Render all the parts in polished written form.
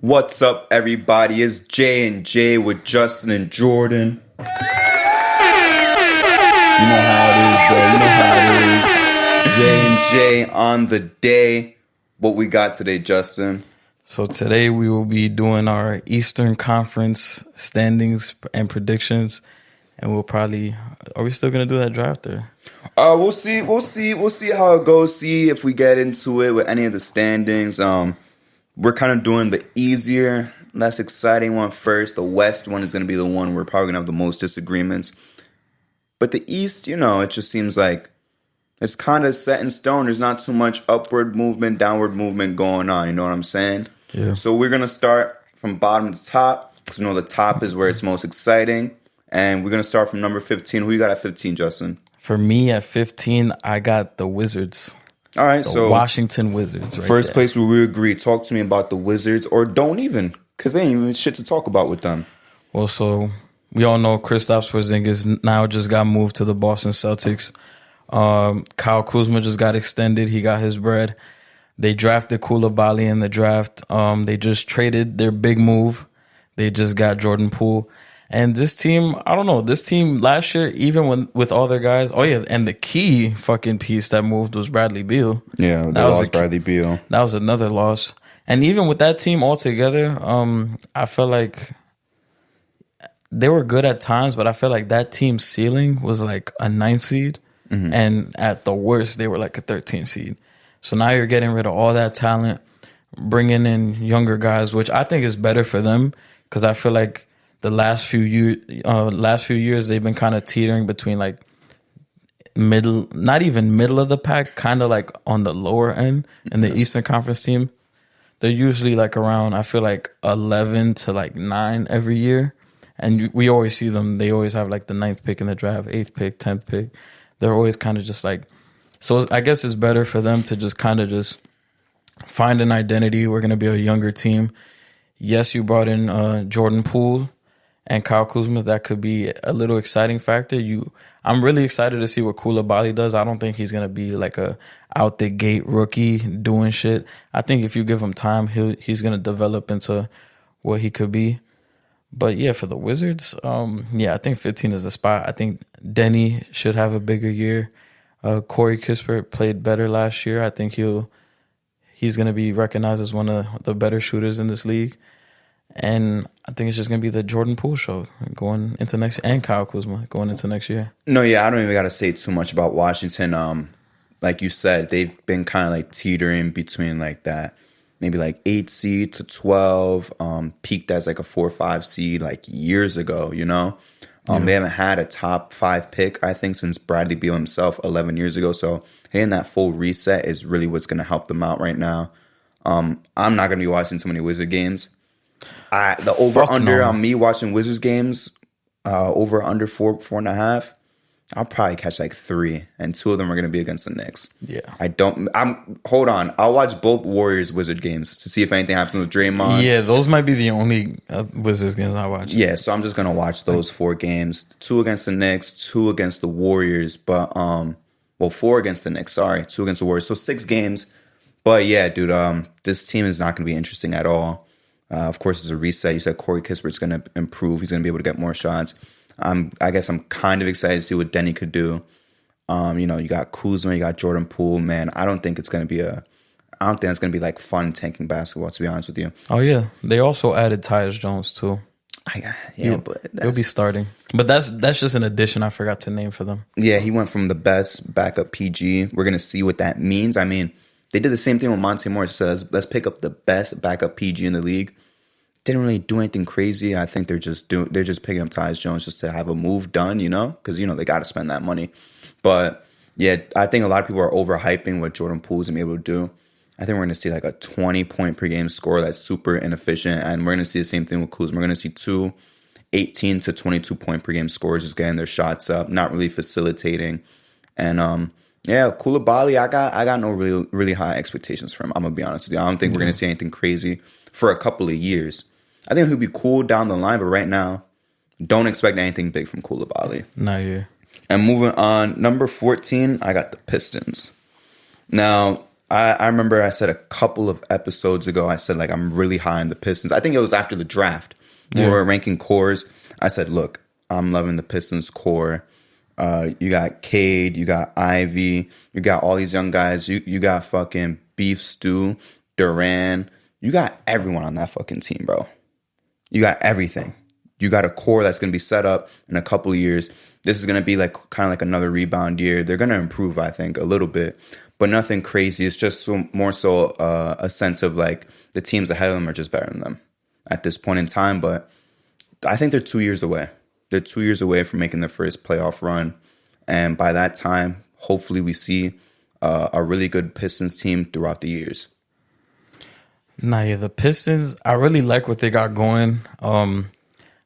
What's up, everybody? It's J and J with Justin and Jordan. You know how it is, bro. You know how it is. J and J on the day. What we got today, Justin? So today we will be doing our Eastern Conference standings and predictions, and we'll probably are we still gonna do that draft or? We'll see how it goes. See if we get into it with any of the standings. We're kind of doing the easier, less exciting one first. The West one is going to be the one we're probably going to have the most disagreements. But the East, it just seems like it's kind of set in stone. There's not too much upward movement, downward movement going on. You know what I'm saying? Yeah. So we're going to start from bottom to top because the top is where it's most exciting. And we're going to start from number 15. Who you got at 15, Justin? For me at 15, I got the Wizards. All right, so Washington Wizards. Right first there. place where we agree. Talk to me about the Wizards, or don't even, because they ain't even shit to talk about with them. Well, so we all know Kristaps Porzingis now just got moved to the Boston Celtics. Kyle Kuzma just got extended. He got his bread. They drafted Koulibaly in the draft. They just traded their big move. They just got Jordan Poole. And this team, I don't know, this team last year, even with all their guys, and the key fucking piece that moved was Bradley Beal. Yeah, they lost Bradley Beal. That was another loss. And even with that team altogether, I felt like they were good at times, but I felt like that team's ceiling was like a 9 seed. Mm-hmm. And at the worst, they were like a 13 seed. So now you're getting rid of all that talent, bringing in younger guys, which I think is better for them because I feel like the last few years, they've been kind of teetering between like middle, not even middle of the pack, kind of like on the lower end in the Eastern Conference team. They're usually like around, I feel like 11 to like 9 every year. And we always see them. They always have like the 9th pick in the draft, 8th pick, 10th pick. They're always kind of just like, so I guess it's better for them to just kind of just find an identity. We're going to be a younger team. Yes, you brought in Jordan Poole and Kyle Kuzma. That could be a little exciting factor. I'm really excited to see what Koulibaly does. I don't think he's going to be like a out the gate rookie doing shit. I think if you give him time, he's going to develop into what he could be. But yeah, for the Wizards, I think 15 is the spot. I think Denny should have a bigger year. Corey Kispert played better last year. I think he's going to be recognized as one of the better shooters in this league. And I think it's just going to be the Jordan Poole show going into next year, and Kyle Kuzma going into next year. No, yeah, I don't even got to say too much about Washington. Like you said, they've been kind of like teetering between like that, maybe like 8 seed to 12, peaked as like a 4 or 5 seed like years ago, Yeah. They haven't had a top 5 pick, I think, since Bradley Beal himself 11 years ago. So hitting that full reset is really what's going to help them out right now. I'm not going to be watching too many Wizard games. The over-under on me watching Wizards games, over-under 4.5, I'll probably catch like 3, and 2 of them are going to be against the Knicks. Yeah. Hold on. I'll watch both Warriors-Wizard games to see if anything happens with Draymond. Yeah, those might be the only Wizards games I watch. Yeah, so I'm just going to watch those 4 games. 2 against the Knicks, 2 against the Warriors, but, 4 against the Knicks, sorry. 2 against the Warriors, so 6 games. But yeah, dude, this team is not going to be interesting at all. Of course, it's a reset. You said Corey Kispert's going to improve. He's going to be able to get more shots. I guess I'm kind of excited to see what Denny could do. You got Kuzma, you got Jordan Poole. Man, I don't think it's going to be like fun tanking basketball, to be honest with you. Oh yeah, they also added Tyus Jones too. But he'll be starting. But that's just an addition I forgot to name for them. Yeah, he went from the best backup PG. We're going to see what that means. I mean, they did the same thing with Monte Morris. Says, let's pick up the best backup PG in the league. Didn't really do anything crazy. I think they're just picking up Tyus Jones just to have a move done, because they got to spend that money. But yeah, I think a lot of people are overhyping what Jordan Poole is gonna be able to do. I think we're gonna see like a 20-point per game score that's super inefficient, and we're gonna see the same thing with Kuzma. We're gonna see 2 18 to 22 point per game scores, just getting their shots up, not really facilitating. And Koulibaly, I got no really high expectations for him. I'm gonna be honest with you. I don't think we're gonna see anything crazy for a couple of years. I think he'll be cool down the line, but right now, don't expect anything big from Koulibaly. Not yet. And moving on, number 14, I got the Pistons. Now, I remember I said a couple of episodes ago, I said, like, I'm really high on the Pistons. I think it was after the draft. We were ranking cores. I said, look, I'm loving the Pistons core. You got Cade, you got Ivy, you got all these young guys. You got fucking Beef Stew, Duran. You got everyone on that fucking team, bro. You got everything. You got a core that's going to be set up in a couple of years. This is going to be like kind of like another rebound year. They're going to improve, I think, a little bit, but nothing crazy. It's just more so a sense of like the teams ahead of them are just better than them at this point in time. But I think they're 2 years away. They're 2 years away from making their first playoff run. And by that time, hopefully we see a really good Pistons team throughout the years. Nah, yeah, the Pistons, I really like what they got going.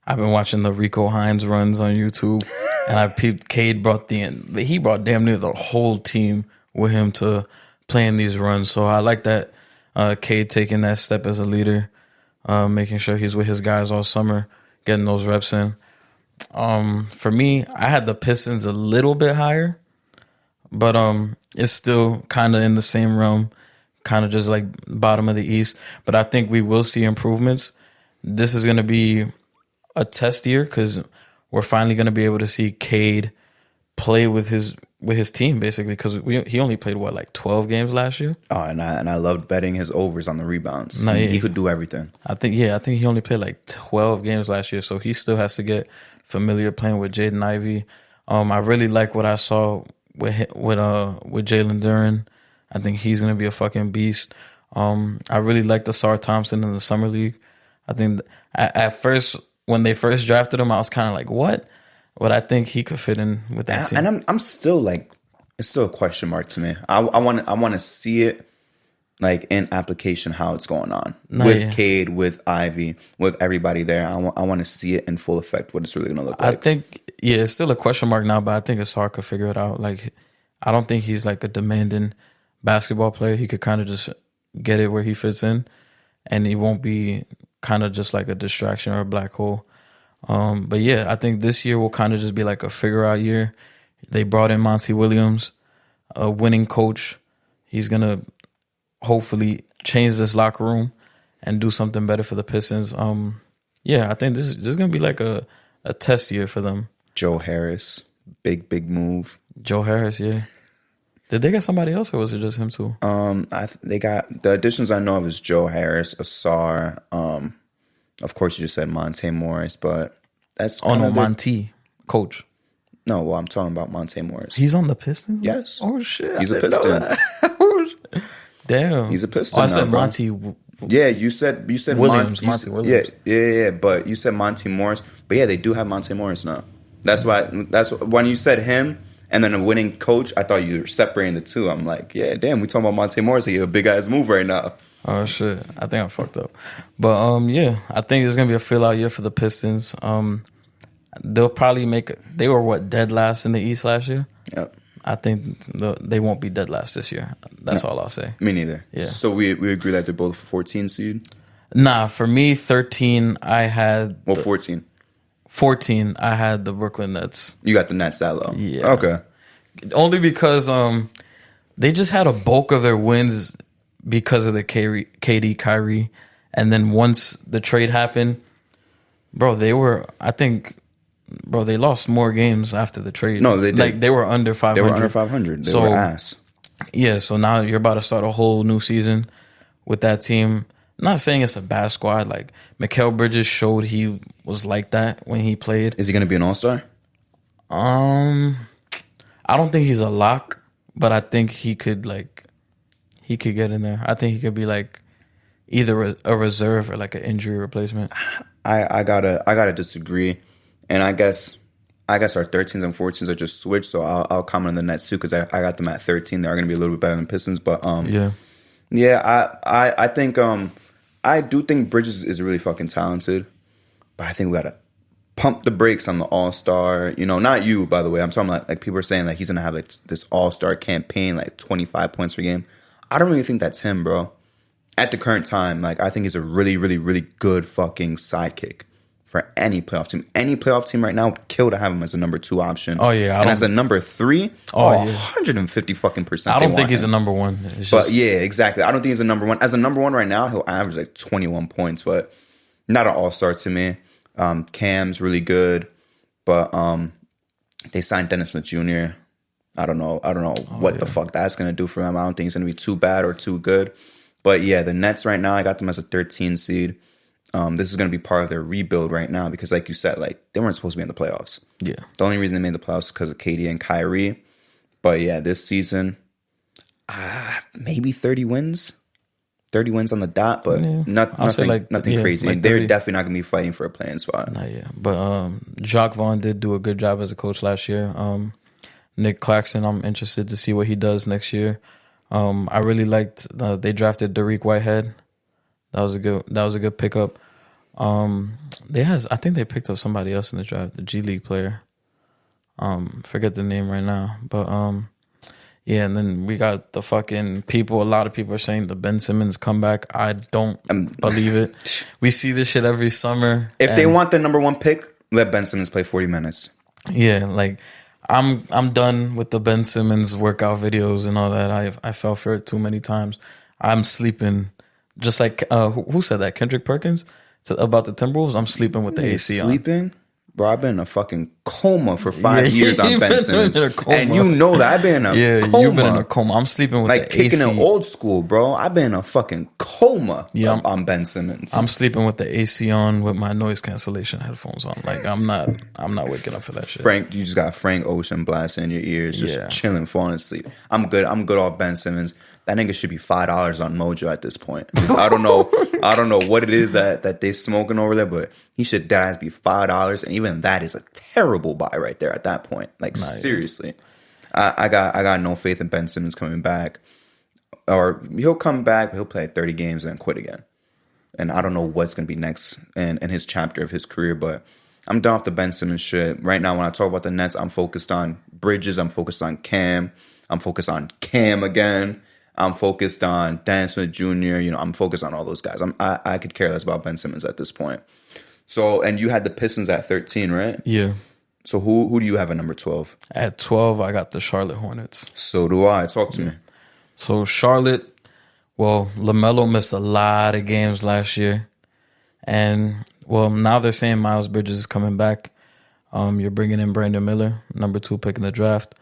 I've been watching the Rico Hines runs on YouTube, and I peeped Cade he brought damn near the whole team with him to play in these runs. So I like that Cade taking that step as a leader, making sure he's with his guys all summer, getting those reps in. For me, I had the Pistons a little bit higher, but it's still kind of in the same realm, kind of just like bottom of the East. But I think we will see improvements. This is going to be a test year because we're finally going to be able to see Cade play with his team, basically, because he only played, what, like 12 games last year? Oh, and I loved betting his overs on the rebounds. No, he could do everything. I think he only played like 12 games last year, so he still has to get familiar playing with Jaden Ivey. I really like what I saw with Jalen Duren. I think he's gonna be a fucking beast. I really like the Sar Thompson in the summer league. I think at first when they first drafted him, I was kind of like, what? But I think he could fit in with that team. And I'm still like, it's still a question mark to me. I want to see it like in application how it's going on with Cade, with Ivy, with everybody there. I want to see it in full effect what it's really going to look like. I think it's still a question mark now, but I think Asar could figure it out. Like, I don't think he's like a demanding basketball player. He could kind of just get it where he fits in, and he won't be kind of just like a distraction or a black hole. But yeah, I think this year will kind of just be like a figure out year. They brought in Monty Williams, a winning coach. He's going to hopefully change this locker room and do something better for the Pistons. Yeah, I think this is going to be like a test year for them. Joe Harris, big move. Joe Harris, yeah. Did they get somebody else, or was it just him too? They got the additions I know of is Joe Harris, Asar. Of course, you just said Monte Morris, but that's Monte, coach. No, well, I'm talking about Monte Morris. He's on the Pistons. Yes. Oh shit, he's a Piston. Damn, he's a Piston. I said Monty. Yeah, you said Williams. Monty Williams. Yeah. But you said Monte Morris. But yeah, they do have Monte Morris now. That's when you said him and then a winning coach. I thought you were separating the two. I'm like, yeah, damn, we talking about Monte Morris. He a big ass move right now. Oh shit, I think I fucked up. But yeah, I think it's gonna be a fill out year for the Pistons. They'll probably they were dead last in the East last year. Yep. I think they won't be dead last this year. That's all I'll say. Me neither. Yeah. So we agree that they're both 14 seed? Nah, for me, 13, I had... 14. 14, I had the Brooklyn Nets. You got the Nets that low? Yeah. Okay. Only because they just had a bulk of their wins because of the KD, Kyrie. And then once the trade happened, bro, they lost more games after the trade. No, they did. Like, they were under 500. They were under 500. They were ass. Yeah, so now you're about to start a whole new season with that team. I'm not saying it's a bad squad. Like, Mikal Bridges showed he was like that when he played. Is he going to be an all-star? I don't think he's a lock, but I think he could get in there. I think he could be like either a reserve or like an injury replacement. I gotta disagree. And I guess our 13s and 14s are just switched, so I'll comment on the Nets too because I got them at 13. They are going to be a little bit better than Pistons, but I think I do think Bridges is really fucking talented, but I think we gotta pump the brakes on the All-Star. You know, not you, by the way. I'm talking about like people are saying like he's gonna have like this All-Star campaign, like 25 points per game. I don't really think that's him, bro. At the current time, like I think he's a really, really, really good fucking sidekick. for any playoff team. Any playoff team right now would kill to have him as a number 2 option. Oh, yeah. And as a number 3, yeah. 150 fucking percent. I don't think he's a number 1. But yeah, exactly. I don't think he's a number 1. As a number 1 right now, he'll average like 21 points, but not an all-star to me. Cam's really good, but they signed Dennis Smith Jr. I don't know what the fuck that's gonna do for him. I don't think he's gonna be too bad or too good. But yeah, the Nets right now, I got them as a 13 seed. This is gonna be part of their rebuild right now because, like you said, like they weren't supposed to be in the playoffs. Yeah. The only reason they made the playoffs is because of KD and Kyrie. But yeah, this season, maybe 30 wins. 30 wins on the dot, but nothing crazy. Like they're definitely not going to be fighting for a playing spot. Not yet. But Jacques Vaughn did do a good job as a coach last year. Nick Claxton, I'm interested to see what he does next year. I really liked they drafted Dariq Whitehead. That was a good pickup. I think they picked up somebody else in the draft, the G League player. Forget the name right now, but yeah, and then we got the fucking people. A lot of people are saying the Ben Simmons comeback. I don't believe it. We see this shit every summer. If they want the number 1 pick, let Ben Simmons play 40 minutes. Yeah, like I'm done with the Ben Simmons workout videos and all that. I fell for it too many times. I'm sleeping, just like who said that? Kendrick Perkins about the Timberwolves. I'm sleeping with the AC on. Sleeping? Bro, I've been in a fucking coma for 5 years on Ben Simmons. And you know that. I've been in a coma. You've been in a coma. I'm sleeping with like the AC. Like kicking it old school, bro. I've been in a fucking coma on Ben Simmons. I'm sleeping with the AC on with my noise cancellation headphones on. Like I'm not waking up for that shit. You just got Frank Ocean blasting in your ears, just chilling, falling asleep. I'm good off Ben Simmons. That nigga should be $5 on Mojo at this point. I don't know what it is that they smoking over there, but he should that be $5, and even that is a terrible buy right there at that point. Like seriously, I got no faith in Ben Simmons coming back, or he'll come back, but he'll play 30 games and then quit again. And I don't know what's gonna be next in his chapter of his career, but I'm done with the Ben Simmons shit right now. When I talk about the Nets, I'm focused on Bridges, I'm focused on Cam, I'm focused on Cam again. I'm focused on Dan Smith Jr. I'm focused on all those guys. I could care less about Ben Simmons at this point. So, and you had the Pistons at 13, right? Yeah. So who do you have at number 12? At 12, I got the Charlotte Hornets. So do I. Talk to me. So Charlotte, well, LaMelo missed a lot of games last year. And, well, now they're saying Miles Bridges is coming back. You're bringing in Brandon Miller, number 2 pick in the draft.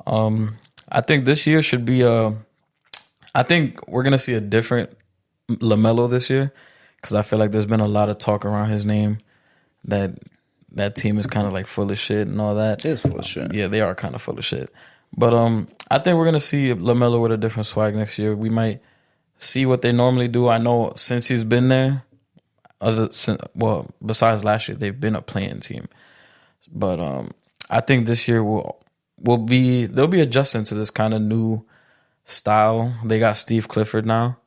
I think this year should be I think we're going to see a different LaMelo this year because I feel like there's been a lot of talk around his name that team is kind of like full of shit and all that. It is full of shit. Yeah, they are kind of full of shit. But I think we're going to see LaMelo with a different swag next year. We might see what they normally do. I know since he's been there, besides last year, they've been a playing team. But I think this year they'll be adjusting to this kind of new style. They got Steve Clifford now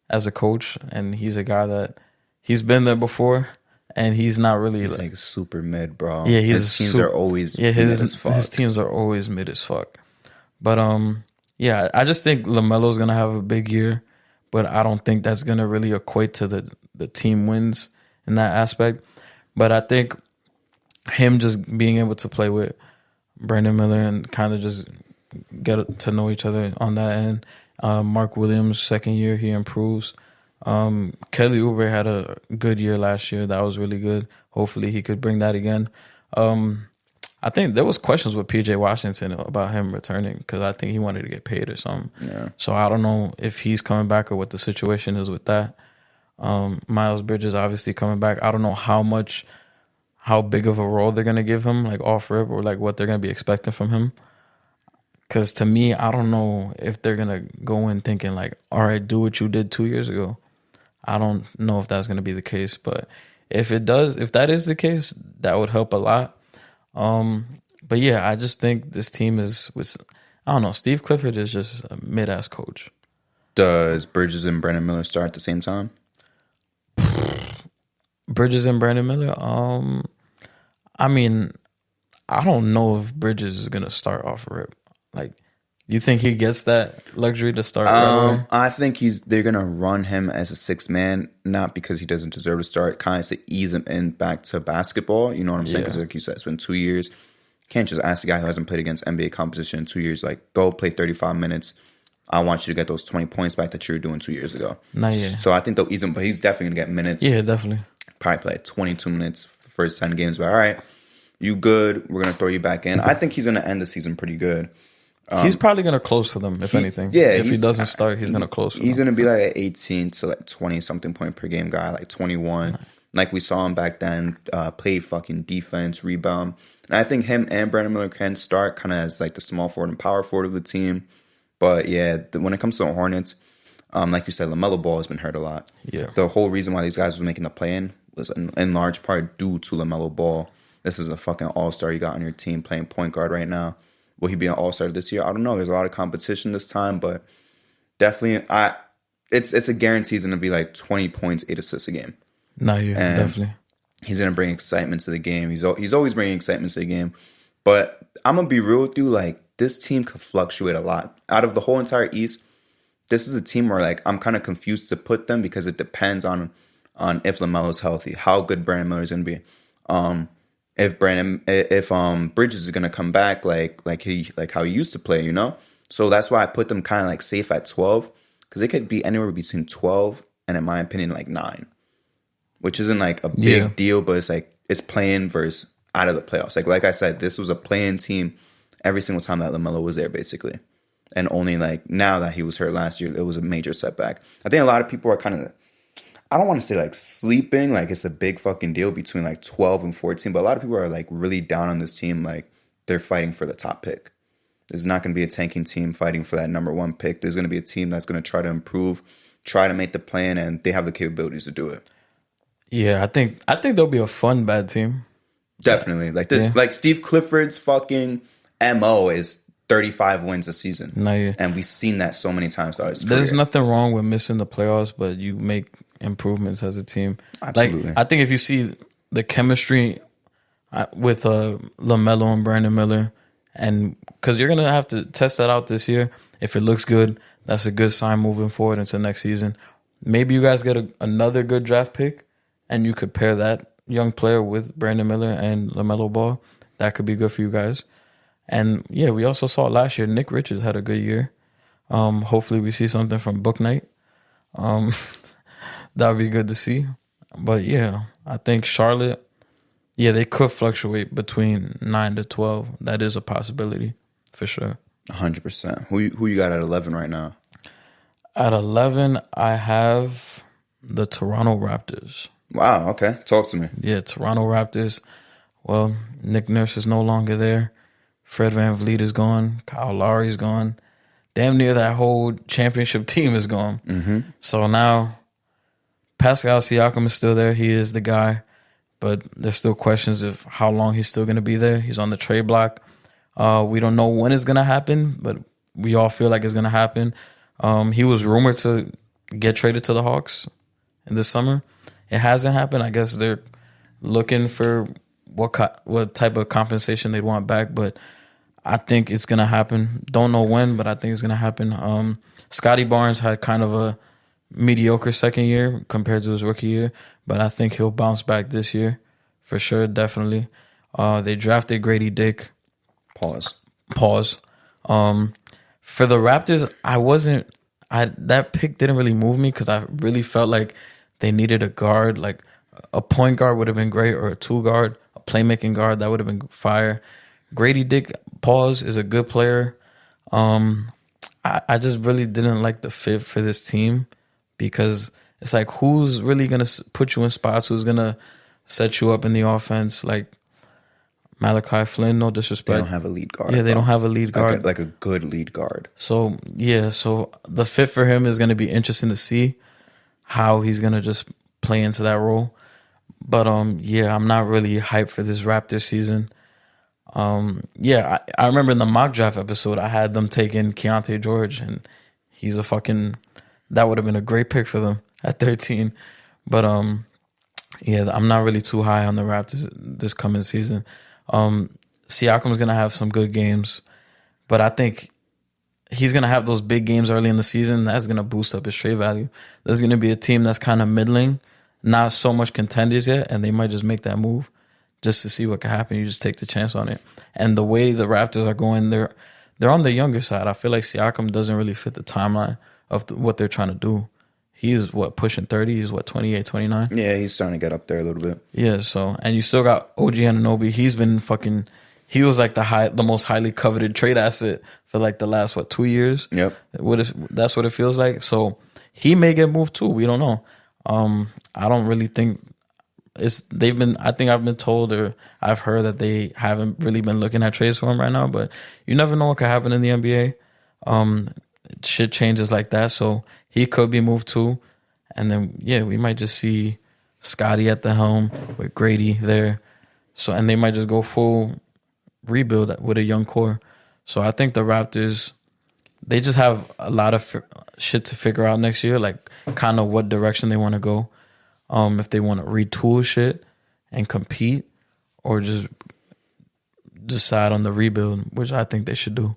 as a coach, and he's a guy that he's been there before, and he's not really he's like super mid, bro. Yeah, his teams are always mid as fuck. His teams are always mid as fuck. But yeah, I just think LaMelo's gonna have a big year, but I don't think that's gonna really equate to the team wins in that aspect. But I think him just being able to play with Brandon Miller and kind of just get to know each other on that end. Mark Williams, second year, he improves. Kelly Oubre had a good year last year. That was really good. Hopefully he could bring that again. I think there was questions with PJ Washington about him returning because I think he wanted to get paid or something. Yeah. So I don't know if he's coming back or what the situation is with that. Miles Bridges obviously coming back. I don't know how big of a role they're going to give him, like off rip, or like what they're going to be expecting from him. Because to me, I don't know if they're going to go in thinking like, all right, do what you did 2 years ago. I don't know if that's going to be the case. But if that is the case, that would help a lot. But yeah, I just think this team I don't know, Steve Clifford is just a mid-ass coach. Does Bridges and Brandon Miller start at the same time? Bridges and Brandon Miller? I mean, I don't know if Bridges is going to start off rip. Like, You think he gets that luxury to start right away? I think they're gonna run him as a sixth man, not because he doesn't deserve to start, kind of to ease him in back to basketball. You know what I'm saying? Because like you said, it's been 2 years. You can't just ask a guy who hasn't played against NBA competition in 2 years, like, go play 35 minutes. I want you to get those 20 points back that you were doing 2 years ago. Not yet. So I think they'll ease him, but he's definitely gonna get minutes. Yeah, definitely. Probably play 22 minutes for the first 10 games. But all right, you good? We're gonna throw you back in. I think he's gonna end the season pretty good. He's probably going to close for them, if anything. Yeah, if he doesn't start, he's going to close for them. He's going to be like an 18 to like 20 something point per game guy, like 21. Like we saw him back then, play fucking defense, rebound. And I think him and Brandon Miller can start kind of as like the small forward and power forward of the team. But yeah, when it comes to the Hornets, like you said, LaMelo Ball has been hurt a lot. Yeah. The whole reason why these guys was making the play-in was in large part due to LaMelo Ball. This is a fucking all-star you got on your team playing point guard right now. Will he be an all-star this year? I don't know. There's a lot of competition this time, but definitely, it's a guarantee he's going to be like 20 points, 8 assists a game. No, yeah, And definitely. he's going to bring excitement to the game. He's always bringing excitement to the game. But I'm going to be real with you. Like, this team could fluctuate a lot. Out of the whole entire East, this is a team where, like, I'm kind of confused to put them because it depends on if LaMelo's healthy, how good Brandon Miller is going to be. If Bridges is gonna come back like how he used to play, you know? So that's why I put them kind of like safe at 12, because they could be anywhere between 12 and, in my opinion, like 9, which isn't like a big deal, but it's like it's playing versus out of the playoffs. Like I said, this was a playing team every single time that LaMelo was there, basically, and only like now that he was hurt last year, it was a major setback. I think a lot of people are kind of, I don't want to say like sleeping, like it's a big fucking deal between like 12 and 14, but a lot of people are like really down on this team. Like they're fighting for the top pick. There's not going to be a tanking team fighting for that number 1 pick. There's going to be a team that's going to try to improve, try to make the plan, and they have the capabilities to do it. Yeah, I think they'll be a fun bad team. Definitely. Like this, like Steve Clifford's fucking MO is 35 wins a season. No, yeah. And we've seen that so many times throughout his There's career. nothing wrong with missing the playoffs, but you make improvements as a team. Absolutely. Like, I think if you see the chemistry with LaMelo and Brandon Miller, and because you're gonna have to test that out this year. If it looks good, that's a good sign moving forward into next season. Maybe you guys get another good draft pick, and you could pair that young player with Brandon Miller and LaMelo Ball. That could be good for you guys. And yeah, we also saw last year Nick Richards had a good year. Hopefully we see something from Book Night. That would be good to see. But yeah, I think Charlotte, yeah, they could fluctuate between 9 to 12. That is a possibility for sure. 100%. Who you got at 11 right now? At 11, I have the Toronto Raptors. Wow, okay. Talk to me. Yeah, Toronto Raptors. Well, Nick Nurse is no longer there. Fred VanVleet is gone. Kyle Lowry's gone. Damn near that whole championship team is gone. Mm-hmm. So now Pascal Siakam is still there. He is the guy. But there's still questions of how long he's still going to be there. He's on the trade block. We don't know when it's going to happen, but we all feel like it's going to happen. He was rumored to get traded to the Hawks in the summer. It hasn't happened. I guess they're looking for what type of compensation they want back, but I think it's going to happen. Don't know when, but I think it's going to happen. Scotty Barnes had kind of a mediocre second year compared to his rookie year, but I think he'll bounce back this year for sure, definitely. They drafted Grady Dick. Pause. For the Raptors, that pick didn't really move me because I really felt like they needed a guard. Like a point guard would have been great, or a 2 guard, a playmaking guard, that would have been fire. Grady Dick, is a good player. I just really didn't like the fit for this team because it's like, who's really going to put you in spots? Who's going to set you up in the offense? Like Malachi Flynn, no disrespect. They don't have a lead guard. Yeah, they don't have a lead guard. Like a good lead guard. So, yeah, so the fit for him is going to be interesting to see how he's going to just play into that role. But, yeah, I'm not really hyped for this Raptors season. Yeah, I remember in the mock draft episode, I had them taking Keontae George, and he's that would have been a great pick for them at 13. But, yeah, I'm not really too high on the Raptors this coming season. Siakam's going to have some good games, but I think he's gonna have those big games early in the season. That's gonna boost up his trade value. There's gonna be a team that's kind of middling, not so much contenders yet, and they might just make that move just to see what can happen. You just take the chance on it. And the way the Raptors are going, they're on the younger side. I feel like Siakam doesn't really fit the timeline of what they're trying to do. He's pushing 30. He's 28, 29. Yeah, he's starting to get up there a little bit. Yeah. So, and you still got OG Anunoby. He's been he was like the most highly coveted trade asset for like the last 2 years. Yep. That's what it feels like. So he may get moved too. We don't know. I don't really think I think I've been told or I've heard that they haven't really been looking at trades for him right now, but you never know what could happen in the NBA. Shit changes like that. So he could be moved too. And then, yeah, we might just see Scotty at the helm with Grady there. So, and they might just go full rebuild with a young core. So I think the Raptors, they just have a lot of shit to figure out next year, like kind of what direction they want to go. If they want to retool shit and compete or just decide on the rebuild, which I think they should do.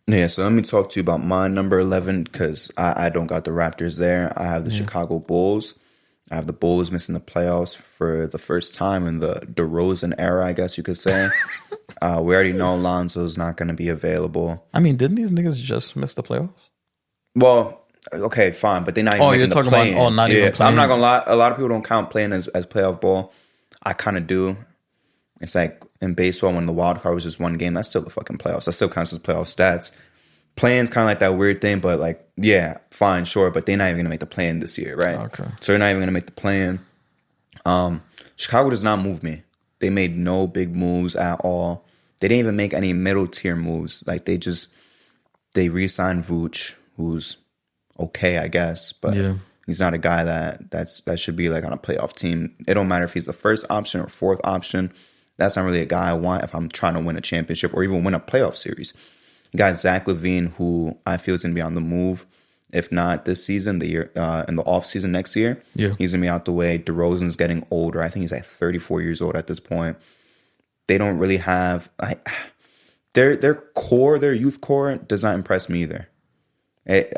Yeah, so let me talk to you about my number 11 because I don't got the Raptors there. I have the Chicago Bulls. I have the Bulls missing the playoffs for the first time in the DeRozan era, I guess you could say. We already know Lonzo's not going to be available. I mean, didn't these niggas just miss the playoffs? Well, okay, fine, but they're not even you're talking about not even playing. I'm not going to lie. A lot of people don't count playing as playoff ball. I kind of do. It's like in baseball when the wild card was just one game. That's still the fucking playoffs. That still counts as playoff stats. Playing's kind of like that weird thing, but like, yeah, fine, sure, but they're not even going to make the play-in this year, right? Okay. So they're not even going to make the play-in. Chicago does not move me. They made no big moves at all. They didn't even make any middle-tier moves. Like, they re-signed Vooch, who's okay, I guess, but he's not a guy that should be like on a playoff team. It don't matter if he's the first option or fourth option. That's not really a guy I want if I'm trying to win a championship or even win a playoff series. You got Zach LaVine, who I feel is going to be on the move. If not this season, the year in the offseason next year, he's going to be out the way. DeRozan's getting older. I think he's like 34 years old at this point. They don't really have their core, their youth core does not impress me either.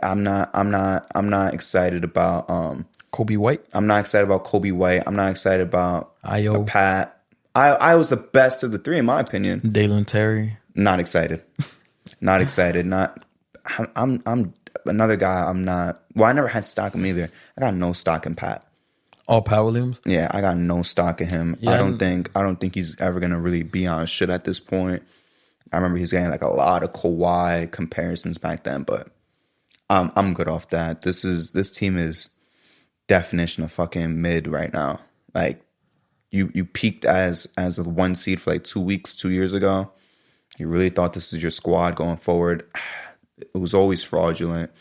I'm not excited about Kobe White. I'm not excited about Kobe White. I'm not excited about Ayo. Pat. I was the best of the three in my opinion. Dalen Terry. Not excited. Not excited. I'm another guy. I'm not. Well, I never had stock in him either. I got no stock in Pat. Oh, Pat Williams. Yeah, I got no stock in him. Yeah, I don't think he's ever gonna really be on shit at this point. I remember he's getting like a lot of Kawhi comparisons back then, but I'm good off that. This team is definition of fucking mid right now. Like you peaked as a 1 seed for like 2 weeks 2 years ago. You really thought this was your squad going forward. It was always fraudulent.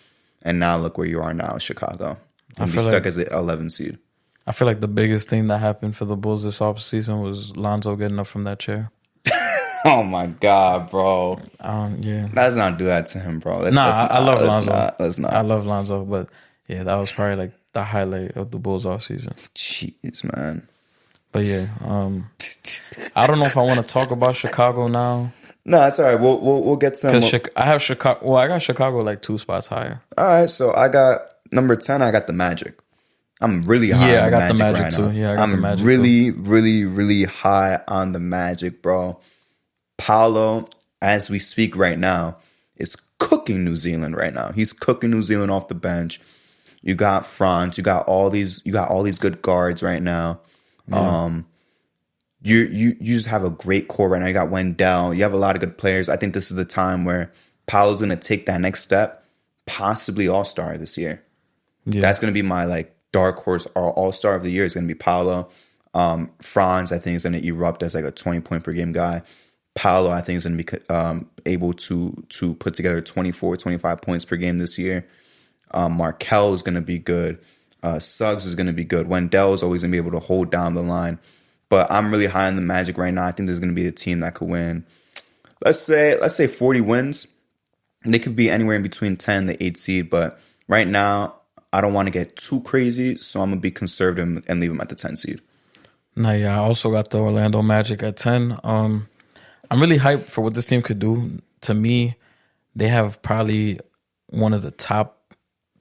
And now look where you are now, Chicago. And be stuck as an 11 seed. I feel like the biggest thing that happened for the Bulls this offseason was Lonzo getting up from that chair. Oh my God, bro. Yeah. Let's not do that to him, bro. I love Lonzo. Let's not. I love Lonzo, but yeah, that was probably like the highlight of the Bulls offseason. Jeez, man. But yeah, I don't know if I want to talk about Chicago now. No, that's all right. We'll get some. Because I have Chicago. Well, I got Chicago like 2 spots higher. All right, so I got number 10. I got the Magic. I'm really high. Yeah, on I got the Magic right too. now. Yeah, I got the Magic too. I'm really high on the Magic, bro. Paolo, as we speak right now, is cooking New Zealand right now. He's cooking New Zealand off the bench. You got Franz. You got all these good guards right now. Yeah. You just have a great core right now. You got Wendell. You have a lot of good players. I think this is the time where Paolo's going to take that next step, possibly All-Star this year. Yeah. That's going to be my like dark horse All-Star of the year. Is going to be Paolo. Franz, I think, is going to erupt as like a 20-point per game guy. Paolo, I think, is going to be able to put together 24, 25 points per game this year. Markelle is going to be good. Suggs is going to be good. Wendell is always going to be able to hold down the line. But I'm really high on the Magic right now. I think there's going to be a team that could win, let's say 40 wins. They could be anywhere in between 10 and the 8 seed. But right now, I don't want to get too crazy, so I'm going to be conservative and leave them at the 10 seed. Nah, yeah, I also got the Orlando Magic at 10. I'm really hyped for what this team could do. To me, they have probably one of the top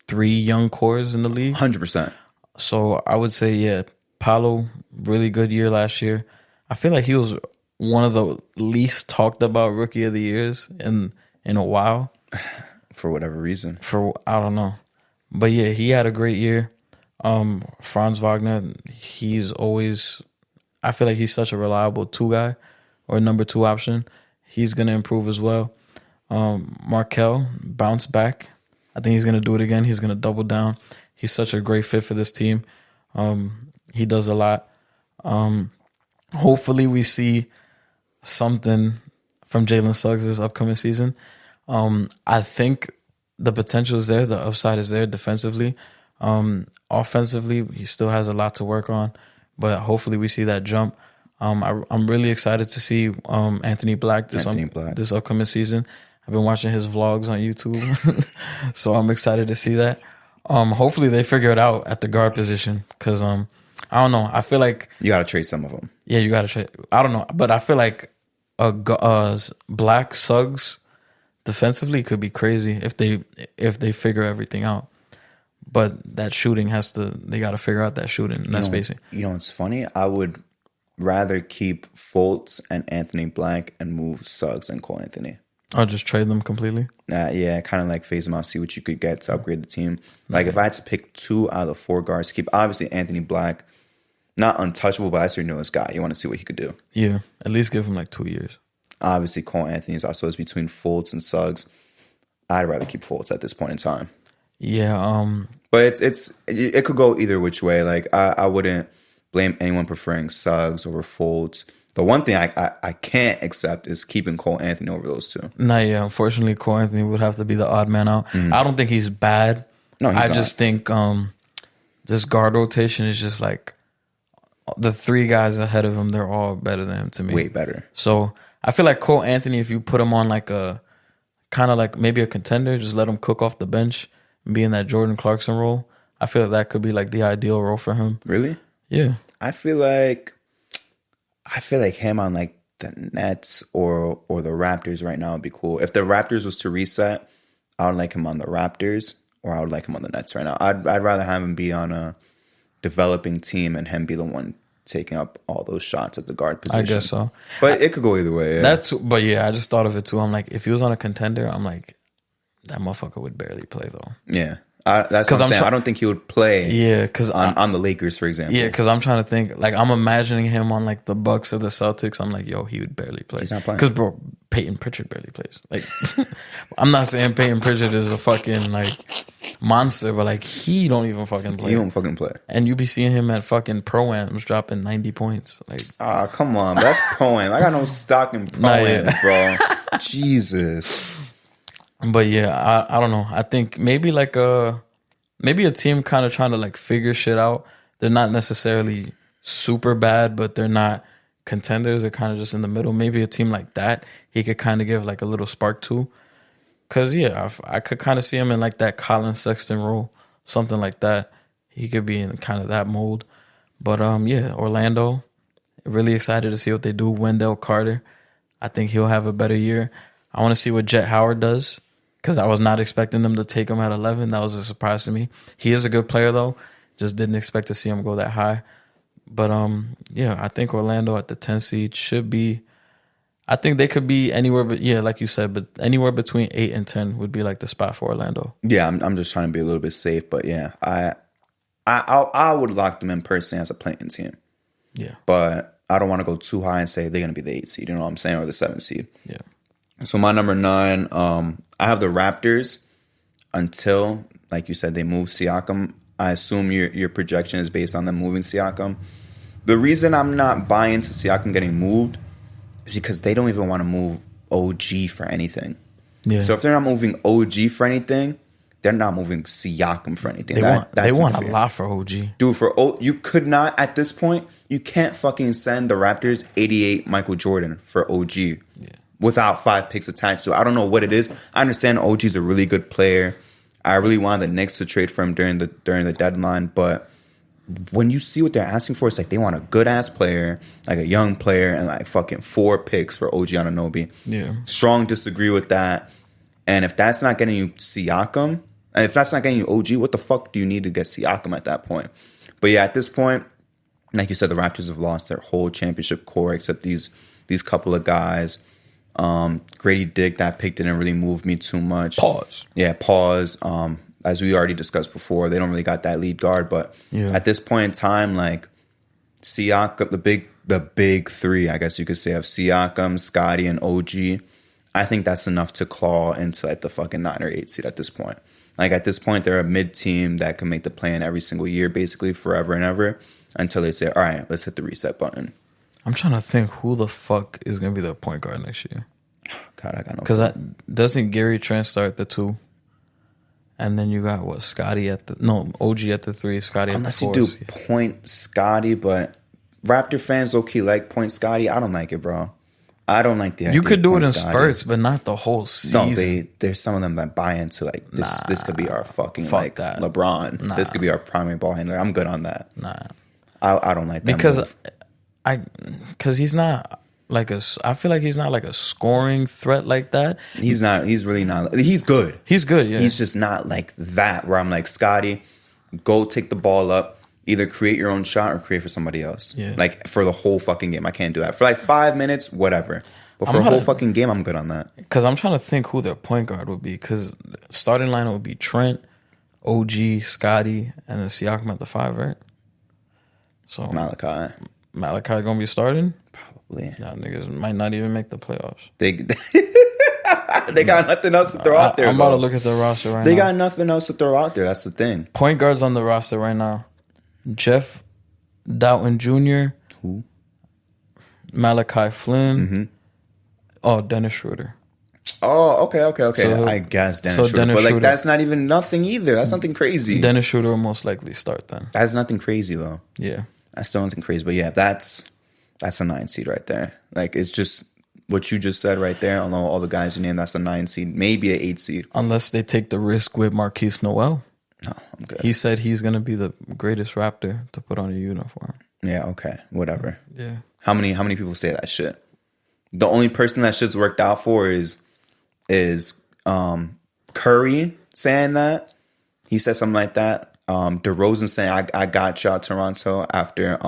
3 young cores in the league. 100%. So I would say, yeah, Paolo, really good year last year. I feel like he was one of the least talked about rookie of the years in a while. For whatever reason. I don't know. But yeah, he had a great year. Franz Wagner, he's always, I feel like he's such a reliable 2 guy or number 2 option. He's going to improve as well. Markel, bounce back. I think he's going to do it again. He's going to double down. He's such a great fit for this team. He does a lot. Hopefully we see something from Jalen Suggs this upcoming season. I think the potential is there. The upside is there defensively. Offensively, he still has a lot to work on, but hopefully we see that jump. I'm really excited to see Anthony Black this upcoming season. I've been watching his vlogs on YouTube, so I'm excited to see that. Hopefully they figure it out at the guard position because I don't know. I feel like you got to trade some of them. Yeah, you got to trade. I don't know, but I feel like Black Suggs defensively could be crazy if they figure everything out. But that shooting they got to figure out that shooting and that spacing. You know, it's funny. I would rather keep Fultz and Anthony Black and move Suggs and Cole Anthony. Or just trade them completely? Yeah, kind of like phase them out, see what you could get to upgrade the team. Like if I had to pick 2 out of the 4 guards to keep, obviously Anthony Black, not untouchable, but that's your newest guy. You want to see what he could do. Yeah, at least give him like 2 years. Obviously Cole Anthony is also between Fultz and Suggs. I'd rather keep Fultz at this point in time. Yeah, but it could go either which way. Like I wouldn't blame anyone preferring Suggs over Fultz. The one thing I can't accept is keeping Cole Anthony over those 2. Nah, yeah. Unfortunately, Cole Anthony would have to be the odd man out. I don't think he's bad. No, he's not. Just think this guard rotation is just like the 3 guys ahead of him. They're all better than him to me. Way better. So I feel like Cole Anthony, if you put him on like a kind of like maybe a contender, just let him cook off the bench and be in that Jordan Clarkson role. I feel like that could be like the ideal role for him. Really? Yeah. I feel like him on like the Nets or the Raptors right now would be cool. If the Raptors was to reset, I would like him on the Raptors or I would like him on the Nets right now. I'd rather have him be on a developing team and him be the one taking up all those shots at the guard position. I guess so. But it could go either way. Yeah. But yeah, I just thought of it too. I'm like, if he was on a contender, I'm like, that motherfucker would barely play though. Yeah. That's what I'm saying. I don't think he would play. Yeah, because on the Lakers, for example. Yeah, because I'm trying to think. Like I'm imagining him on like the Bucks or the Celtics. I'm like, yo, he would barely play. He's not playing. Because bro, Peyton Pritchard barely plays. Like, I'm not saying Peyton Pritchard is a fucking like monster, but like he don't even fucking play. He don't fucking play. And you be seeing him at fucking pro-ams dropping 90 points. Like, come on, that's pro-am. I got no stock in pro-am, bro. Jesus. But yeah, I don't know. I think maybe like maybe a team kind of trying to like figure shit out. They're not necessarily super bad, but they're not contenders. They're kind of just in the middle. Maybe a team like that, he could kind of give like a little spark to. Cause yeah, I could kind of see him in like that Colin Sexton role, something like that. He could be in kind of that mold. But yeah, Orlando, really excited to see what they do. Wendell Carter, I think he'll have a better year. I want to see what Jet Howard does. Because I was not expecting them to take him at 11. That was a surprise to me. He is a good player, though. Just didn't expect to see him go that high. But, yeah, I think Orlando at the 10 seed should be... I think they could be anywhere, but yeah, like you said, but anywhere between 8 and 10 would be like the spot for Orlando. Yeah, I'm just trying to be a little bit safe. But, yeah, I would lock them in personally as a playing team. Yeah. But I don't want to go too high and say they're going to be the 8 seed, you know what I'm saying, or the 7 seed. Yeah. So my number 9, I have the Raptors until, like you said, they move Siakam. I assume your projection is based on them moving Siakam. The reason I'm not buying into Siakam getting moved is because they don't even want to move OG for anything. Yeah. So if they're not moving OG for anything, they're not moving Siakam for anything. They want a lot for OG. Dude, you could not, at this point, you can't fucking send the Raptors 88 Michael Jordan for OG. Yeah. Without 5 picks attached to it. I don't know what it is. I understand OG's a really good player. I really wanted the Knicks to trade for him during the deadline, but when you see what they're asking for, it's like they want a good ass player, like a young player, and like fucking 4 picks for OG Anunoby. Yeah. Strong disagree with that. And if that's not getting you Siakam, and if that's not getting you OG, what the fuck do you need to get Siakam at that point? But yeah, at this point, like you said, the Raptors have lost their whole championship core except these couple of guys. Grady Dick, that pick didn't really move me too much. Pause. Yeah, pause. As we already discussed before, they don't really got that lead guard. But at this point in time, like Siakam, the big three, I guess you could say, of Siakam, Scotty, and OG, I think that's enough to claw into like the fucking 9 or 8 seed at this point. Like at this point, they're a mid team that can make the play-in every single year, basically forever and ever, until they say, all right, let's hit the reset button. I'm trying to think who the fuck is going to be the point guard next year. God, I got no. Because doesn't Gary Trent start the 2? And then you got what? Scotty at the OG at the 3, Scotty at the 4. Unless you do point Scotty, but Raptor fans low-key like point Scotty. I don't like it, bro. I don't like the idea. You could do it in Scotty. spurts, but not the whole season. No, there's some of them that buy into like this. This could be our fucking like that. LeBron. Nah. This could be our primary ball handler. I'm good on that. Nah, I don't like that because he's not like I feel like he's not like a scoring threat like that. He's not. He's really not. He's good. He's good. Yeah, he's just not like that. Where I'm like, Scotty, go take the ball up. Either create your own shot or create for somebody else. Yeah. Like for the whole fucking game, I can't do that. For like 5 minutes, whatever. But for a whole fucking game, I'm good on that. Because I'm trying to think who their point guard would be. Because starting lineup would be Trent, OG, Scotty, and then Siakam at the 5, right? So Malachi gonna be starting? Probably. Nah, niggas might not even make the playoffs. They got nothing else to throw out there. I'm about to look at the roster right now. They got nothing else to throw out there. That's the thing. Point guards on the roster right now. Jeff Doughton Jr. Who? Malachi Flynn. Mm-hmm. Oh, Dennis Schroeder. Oh, okay. So, I guess Dennis Schroeder. But like that's not even nothing either. That's nothing crazy. Dennis Schroeder will most likely start then. That's nothing crazy though. Yeah. That's still nothing crazy. But yeah, that's a 9 seed right there. Like it's just what you just said right there. I don't know all the guys you named. That's a 9 seed, maybe an 8 seed. Unless they take the risk with Marquise Noel. No, I'm good. He said he's going to be the greatest Raptor to put on a uniform. Yeah, okay. Whatever. Yeah. How many people say that shit? The only person that shit's worked out for is Curry saying that. He said something like that. DeRozan saying, I got y'all Toronto after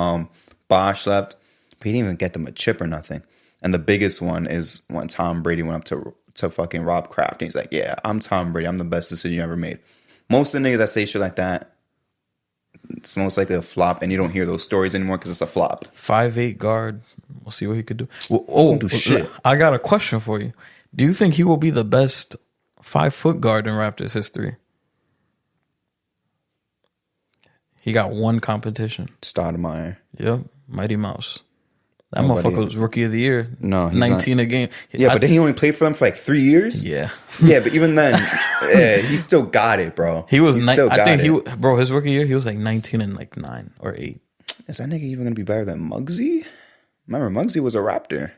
Bosh left. But he didn't even get them a chip or nothing. And the biggest one is when Tom Brady went up to fucking Rob Kraft. And he's like, yeah, I'm Tom Brady. I'm the best decision you ever made. Most of the niggas that say shit like that, it's most likely a flop, and you don't hear those stories anymore because it's a flop. 5'8" guard. We'll see what he could do. Do shit. I got a question for you. Do you think he will be the best 5-foot guard in Raptors history? He got one competition. Stoudemire. Yep. Mighty Mouse. That motherfucker was rookie of the year. No, 19 a game. Yeah, but then he only played for them for like 3 years. Yeah. Yeah, but even then, he still got it, bro. He was. His rookie year, he was like 19 and like 9 or 8. Is that nigga even gonna be better than Muggsy? Remember, Muggsy was a Raptor.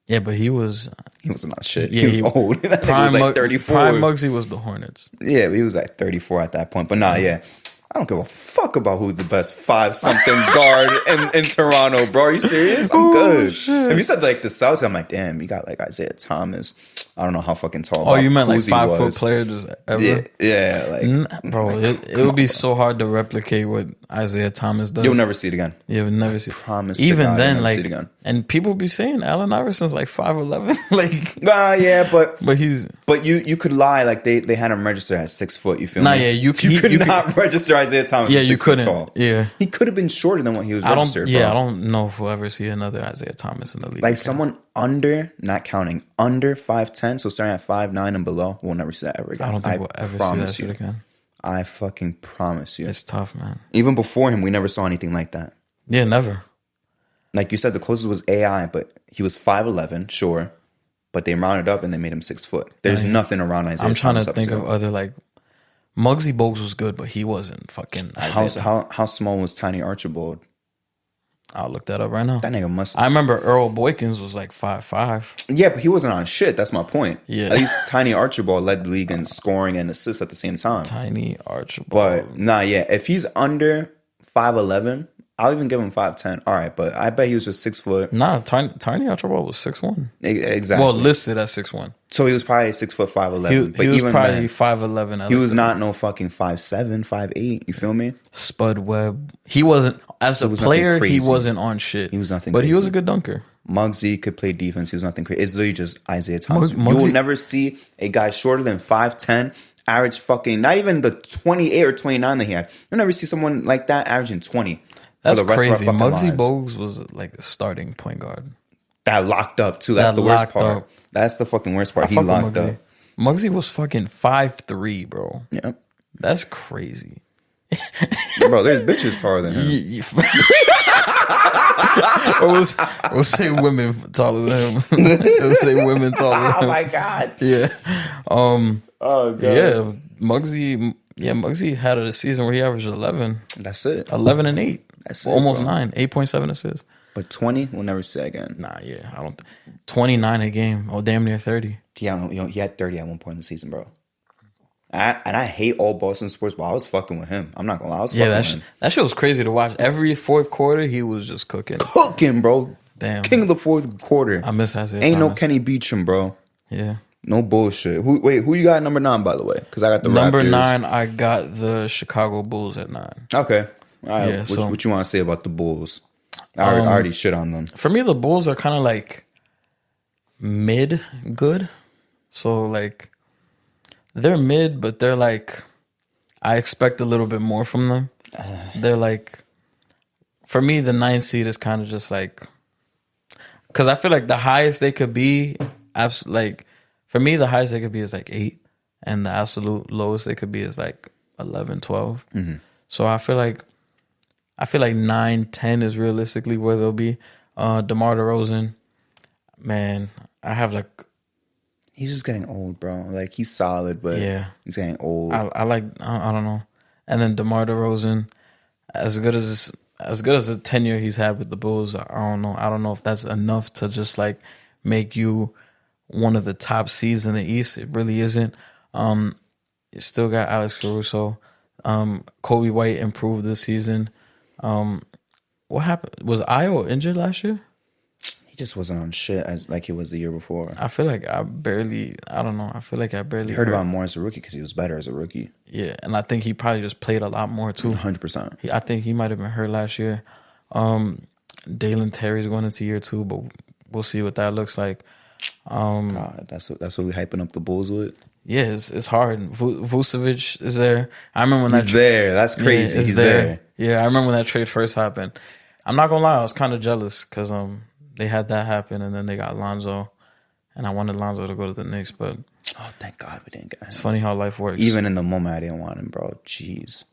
Yeah, but he was not shit. Yeah, he was old. That nigga was like 34. Prime Muggsy was the Hornets. Yeah, but he was like 34 at that point. But nah, yeah. I don't give a fuck about who's the best 5-something guard in Toronto, bro. Are you serious? I'm good. Shit. If you said like the South, I'm like, damn, you got like Isaiah Thomas. I don't know how fucking tall. Oh, you meant like 5-foot player just ever? Yeah, like bro, it would be so hard to replicate what Isaiah Thomas does. You'll never see it again. You'll never see it. Promise. Even then, like, and people be saying Allen Iverson's like 5'11". Like, yeah, but he's. But you could lie, like they had him register at 6 foot. You feel me? Yeah, you could not register Isaiah Thomas. Yeah, at 6 you couldn't. Tall. Yeah, he could have been shorter than what he was registered. I don't know if we'll ever see another Isaiah Thomas in the league. Like someone under, not counting, under 5'10", so starting at 5'9" and below, we'll never see that ever again. I don't think we'll ever see that shit again. I fucking promise you. It's tough, man. Even before him, we never saw anything like that. Yeah, never. Like you said, the closest was AI, but he was 5'11", sure. But they rounded up and they made him 6 foot. There's nothing around Isaiah I'm trying Thomas to think of other, like, Muggsy Bogues was good, but he wasn't fucking Isaiah. How small was Tiny Archibald? I'll look that up right now. That nigga must. I remember Earl Boykins was like 5'5". Yeah, but he wasn't on shit. That's my point. Yeah. At least Tiny Archibald led the league in scoring and assists at the same time. Tiny Archibald. But nah, yeah. If he's under 5'11", I'll even give him 5'10". All right, but I bet he was just 6 foot. Nah, Tiny Archibald was 6'1". Exactly. Well, listed at 6'1". So he was probably 6 foot 5'11". He was probably 5'11". He was not no fucking 5'7", 5'8". You feel me? Spud Webb. He wasn't, as a player, he wasn't on shit. He was nothing but crazy. He was a good dunker. Muggsy could play defense. He was nothing crazy. It's literally just Isaiah Thomas. You Muggsy, will never see a guy shorter than 5'10", average fucking, not even the 28 or 29 that he had. You'll never see someone like that averaging 20. That's crazy. Muggsy Bogues was like a starting point guard. That locked up too. That's the worst part. Up. That's the fucking worst part. He locked up. Muggsy was fucking 5'3", bro. Yep. That's crazy. Bro, there's bitches taller than him. We'll say women taller than him. We'll say women taller than him. Oh my god. Yeah. Oh god. Yeah. Muggsy had a season where he averaged 11. That's it. 11 and 8. That's it. Almost 9. 8.7 assists. But 20, we'll never see again. Nah, yeah, I don't. 29 a game. Oh, damn near 30. Yeah, he had 30 at one point in the season, bro. I hate all Boston sports, but I was fucking with him. I'm not gonna lie. I was fucking with him. That shit was crazy to watch. Every fourth quarter, he was just cooking. Bro. Damn. King of the fourth quarter. I miss Isaiah Ain't Thomas. no Kenny Beecham, bro. Yeah. No bullshit. Who you got at number 9, by the way? Because I got the number Raptors. 9. I got the Chicago Bulls at 9. Okay. All right. Yeah, what you want to say about the Bulls? I already shit on them. For me, the Bulls are kind of like mid good. So like they're mid, but they're like I expect a little bit more from them. They're like, for me, the 9th seed is kind of just like, because I feel like the highest they could be, like for me, the highest they could be is like 8, and the absolute lowest they could be is like 11, 12. Mm-hmm. So I feel like 9, 10 is realistically where they'll be. DeMar DeRozan, man, I have like. He's just getting old, bro. Like, he's solid, but yeah, he's getting old. I don't know. And then DeMar DeRozan, as good as the tenure he's had with the Bulls, I don't know. I don't know if that's enough to just like make you one of the top seeds in the East. It really isn't. You still got Alex Caruso. Kobe White improved this season. What happened? Was Io injured last year? He just wasn't on shit as like he was the year before. I feel like I don't know. I feel like I barely heard about him more as a rookie because he was better as a rookie. Yeah, and I think he probably just played a lot more too. 100%. I think he might have been hurt last year. Dalen Terry's going into year 2, but we'll see what that looks like. God, that's what we hyping up the Bulls with. Yeah, it's hard. Vucevic is there. I remember when he's there. That's crazy. Yeah, he's there. Yeah, I remember when that trade first happened. I'm not gonna lie, I was kind of jealous because they had that happen, and then they got Lonzo, and I wanted Lonzo to go to the Knicks, but thank God we didn't get him. It's funny how life works. Even in the moment, I didn't want him, bro. Jeez.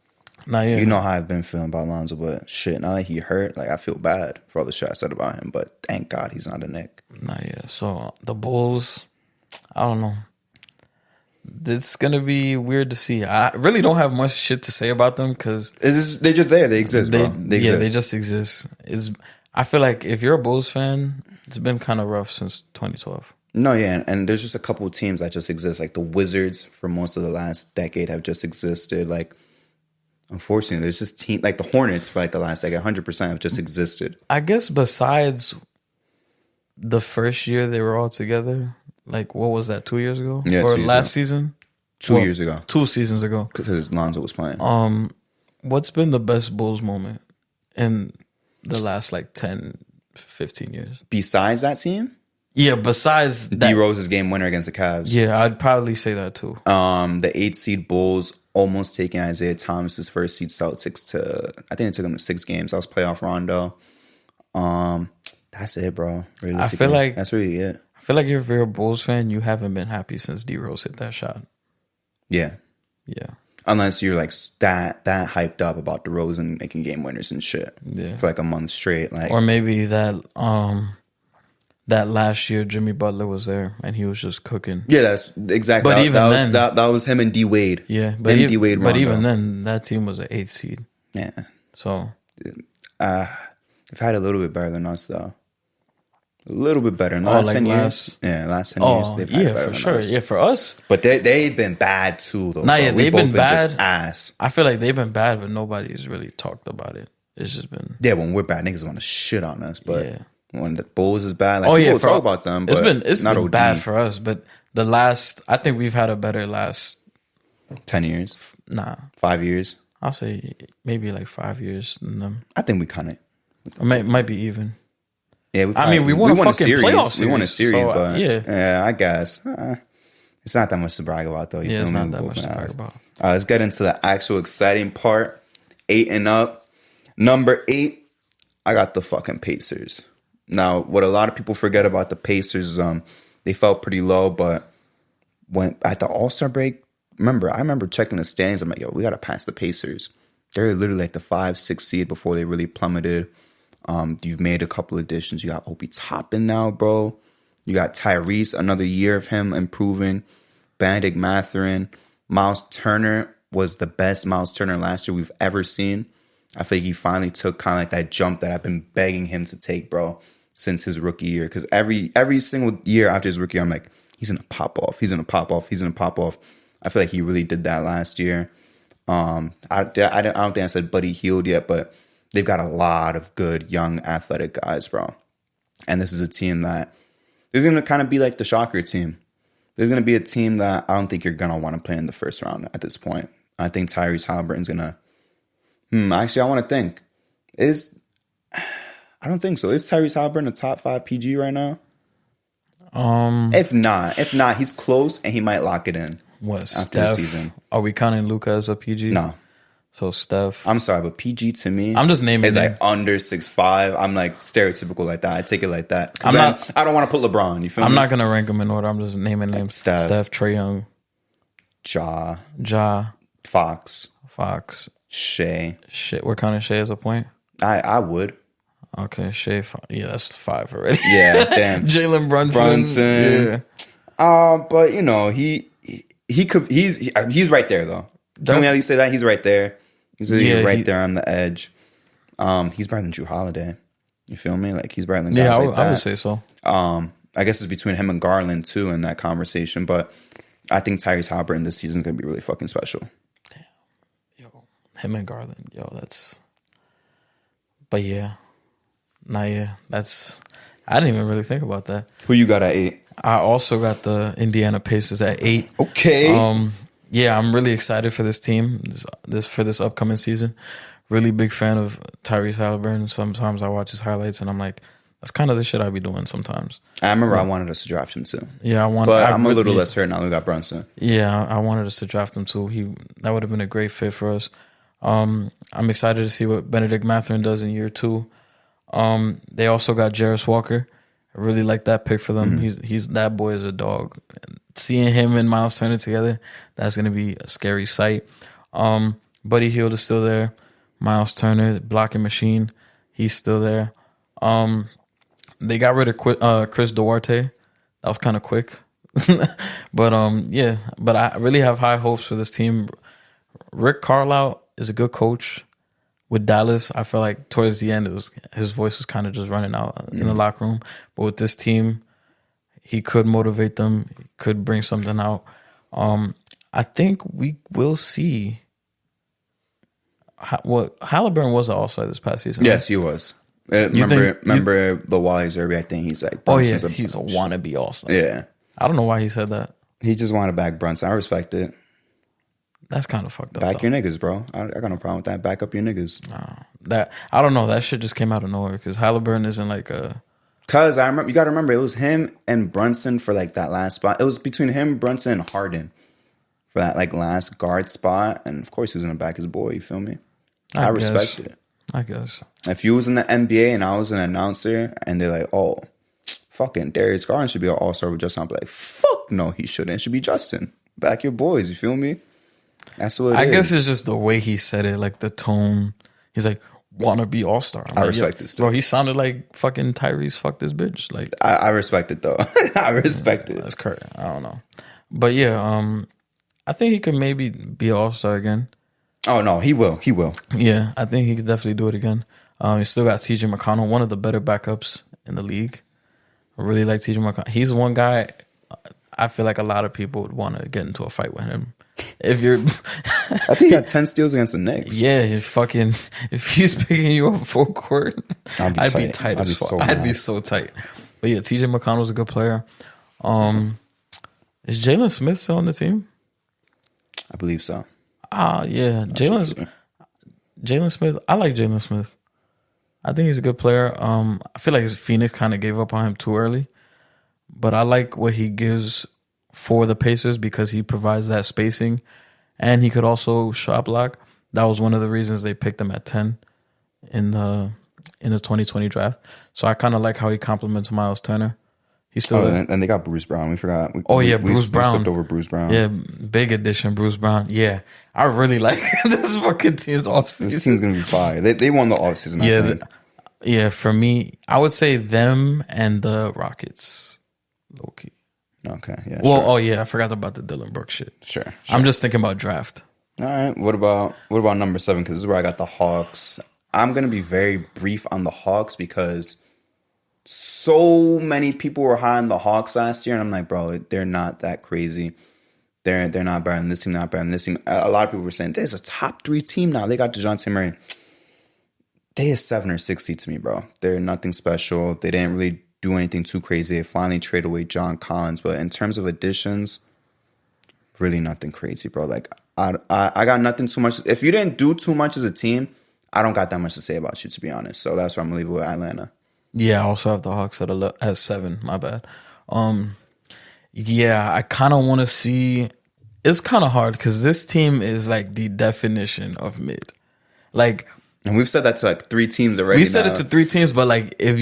Nah, yeah. You know how I've been feeling about Lonzo, but shit, now that he hurt, like I feel bad for all the shit I said about him, but thank God he's not a Knick. Nah, yeah. So the Bulls, I don't know. It's gonna be weird to see. I really don't have much shit to say about them because they're just there. They exist, bro. They exist. Yeah, they just exist. I feel like if you're a Bulls fan, it's been kind of rough since 2012. No, yeah, and there's just a couple of teams that just exist. Like the Wizards for most of the last decade have just existed. Like, unfortunately, there's just team like the Hornets for like the last decade, 100% have just existed. I guess besides the first year they were all together, like what was that, 2 years ago? Yeah, or 2 years last ago. season? 2 years ago. 2 seasons ago. Because Lonzo was playing. What's been the best Bulls moment in the last like 10, 15 years? Besides that team? Yeah, besides that. D Rose's game winner against the Cavs. Yeah, I'd probably say that too. The 8 seed Bulls almost taking Isaiah Thomas's first seed Celtics to, I think it took them to 6 games. That was playoff Rondo. That's it, bro. I feel like that's really it. I feel like if you're a Bulls fan, you haven't been happy since D Rose hit that shot. Yeah. Yeah. Unless you're like that hyped up about DeRozan making game winners and shit. Yeah. For like a month straight. Like, or maybe that last year Jimmy Butler was there and he was just cooking. Yeah, that's exactly. But even then, that was him and D Wade. Yeah, but even then, that team was an 8th seed. Yeah. So they've had a little bit better than us though. A little bit better in the last 10 years. Yeah, last 10 years they've had better for sure. Us. Yeah, for us. But they've been bad too though. Nah, yeah, they've been bad. Just ass. I feel like they've been bad, but nobody's really talked about it. It's just been when we're bad, niggas want to shit on us. But Yeah. when the Bulls is bad, like, oh people yeah, will talk about them. But it's not been OD. bad for us. But I think we've had a better last 10 years, 5 years. I'll say maybe like 5 years than them. I think we kind of. Or might be even. Yeah, we won a fucking playoff series. We won a series, so, but yeah, I guess it's not that much to brag about, though. It's not that much to brag about. Let's get into the actual exciting part. 8 and up. Number 8, I got the fucking Pacers. Now, what a lot of people forget about the Pacers, they felt pretty low, but when at the All-Star break, I remember checking the standings. I'm like, yo, we got to pass the Pacers. They're literally like the 5-6 seed before they really plummeted. You've made a couple additions. You got Obi Toppin now, bro. You got Tyrese, another year of him improving. Benedict Mathurin. Miles Turner was the best Miles Turner last year we've ever seen. I think he finally took kind of like that jump that I've been begging him to take, bro, since his rookie year. Because every single year after his rookie year, I'm like, he's going to pop off. He's going to pop off. He's going to pop off. I feel like he really did that last year. I don't think I said Buddy Hield yet, but they've got a lot of good, young, athletic guys, bro. And this is a team that is going to kind of be like the Shocker team. There's going to be a team that I don't think you're going to want to play in the first round at this point. I think Tyrese Halliburton's going to... actually, I want to think. I don't think so. Is Tyrese Halliburton a top 5 PG right now? If not, he's close and he might lock it in. What, after Steph? the season. Are we counting Luka as a PG? No. So Steph. I'm sorry, but PG to me, I'm just naming is like under 6'5". I'm like stereotypical like that. I take it like that. I don't want to put LeBron. You feel me? I'm not gonna rank them in order. I'm just naming names. Steph, Trae Young, Ja, Fox, Shea. Shit, we're counting Shea as a point. I would. Okay, Shea. Yeah, that's 5 already. Yeah, damn. Jalen Brunson. Yeah. But you know he could. He's right there though. Can we at least say that he's right there? He's right there on the edge. He's better than Drew Holiday. You feel me? Like he's better than guys like that. I would say so. I guess it's between him and Garland too in that conversation. But I think Tyrese Halliburton this season is gonna be really fucking special. Damn, yo, him and Garland, yo, that's. But yeah, that's. I didn't even really think about that. Who you got at 8? I also got the Indiana Pacers at 8. Okay. Yeah, I'm really excited for this team, for this upcoming season. Really big fan of Tyrese Halliburton. Sometimes I watch his highlights and I'm like, that's kind of the shit I be doing sometimes. I remember I wanted us to draft him too. Yeah, I'm a little less hurt now. We got Brunson. Yeah, I wanted us to draft him too. That would have been a great fit for us. I'm excited to see what Benedict Mathurin does in year 2. They also got Jarris Walker. I really like that pick for them. He's that boy is a dog. Seeing him and Miles Turner together, that's gonna be a scary sight. Buddy Hield is still there. Miles Turner, blocking machine, he's still there. They got rid of Chris Duarte. That was kind of quick, but yeah. But I really have high hopes for this team. Rick Carlisle is a good coach. With Dallas, I feel like towards the end, his voice was kind of just running out in the locker room. But with this team, he could motivate them, he could bring something out. I think we will see. Halliburton was an All-Star this past season. Yes, he was. Remember the Wally Zerbe? I think he's like. He's a wannabe All-Star. Yeah, I don't know why he said that. He just wanted to back Brunson. I respect it. That's kind of fucked up. Back your niggas, bro. I got no problem with that. Back up your niggas. I don't know. That shit just came out of nowhere because Halliburton isn't like a. Cause I remember, you got to remember, it was him and Brunson for like that last spot. It was between him, Brunson, and Harden for that like last guard spot, and of course he was gonna back his boy. You feel me? I respect it. I guess if you was in the NBA and I was an announcer, and they're like, "Oh, fucking Darius Garland should be an All-Star with Justin," I'd be like, "Fuck no, he shouldn't. It should be Justin. Back your boys." You feel me? That's what it is. I guess it's just the way he said it, like the tone. He's like, wanna be All-Star. I respect this. Bro, he sounded like fucking Tyrese fucked this bitch. Like I respect it though. I respect it. That's correct. I don't know. But yeah, I think he could maybe be an All-Star again. Oh no, he will. He will. Yeah, I think he could definitely do it again. He still got TJ McConnell, one of the better backups in the league. I really like TJ McConnell. He's one guy I feel like a lot of people would want to get into a fight with him. If you're, I think he got 10 steals against the Knicks. yeah, if he's picking you up full court, I'd be tight I'd be as fuck. so I'd be mad. so tight. But yeah, TJ McConnell's a good player. Is Jalen Smith still on the team? I believe so. Yeah, Jalen Smith. I like Jalen Smith. I think he's a good player. I feel like Phoenix kind of gave up on him too early, but I like what he gives for the Pacers because he provides that spacing, and he could also shot block. That was one of the reasons they picked him at 10 in the 2020 draft. So I kind of like how he complements Miles Turner. He's still and they got Bruce Brown. We forgot. Bruce Brown. We stepped over Bruce Brown. Yeah, big addition, Bruce Brown. Yeah, I really like this fucking team's offseason. This team's gonna be fire. They won the offseason. I think. Yeah. For me, I would say them and the Rockets. Low key. Okay. Yeah. Well, sure. oh yeah, I forgot about the Dylan Brooks shit. Sure. I'm just thinking about draft. All right. What about number 7? Because this is where I got the Hawks. I'm gonna be very brief on the Hawks because so many people were high on the Hawks last year, and I'm like, bro, they're not that crazy. They're not better than this team, not better than this team. A lot of people were saying, there's a top 3 team now. They got DeJounte Murray. They is 7 or 6 seed to me, bro. They're nothing special. They didn't really do anything too crazy. They finally traded away John Collins. But in terms of additions, really nothing crazy, bro. Like, I got nothing too much. If you didn't do too much as a team, I don't got that much to say about you, to be honest. So that's why I'm going to leave it with Atlanta. Yeah, I also have the Hawks at 7. My bad. Yeah, I kind of want to see. It's kind of hard because this team is like the definition of mid. Like, and we've said that to like 3 teams already. we said it to 3 teams, but like if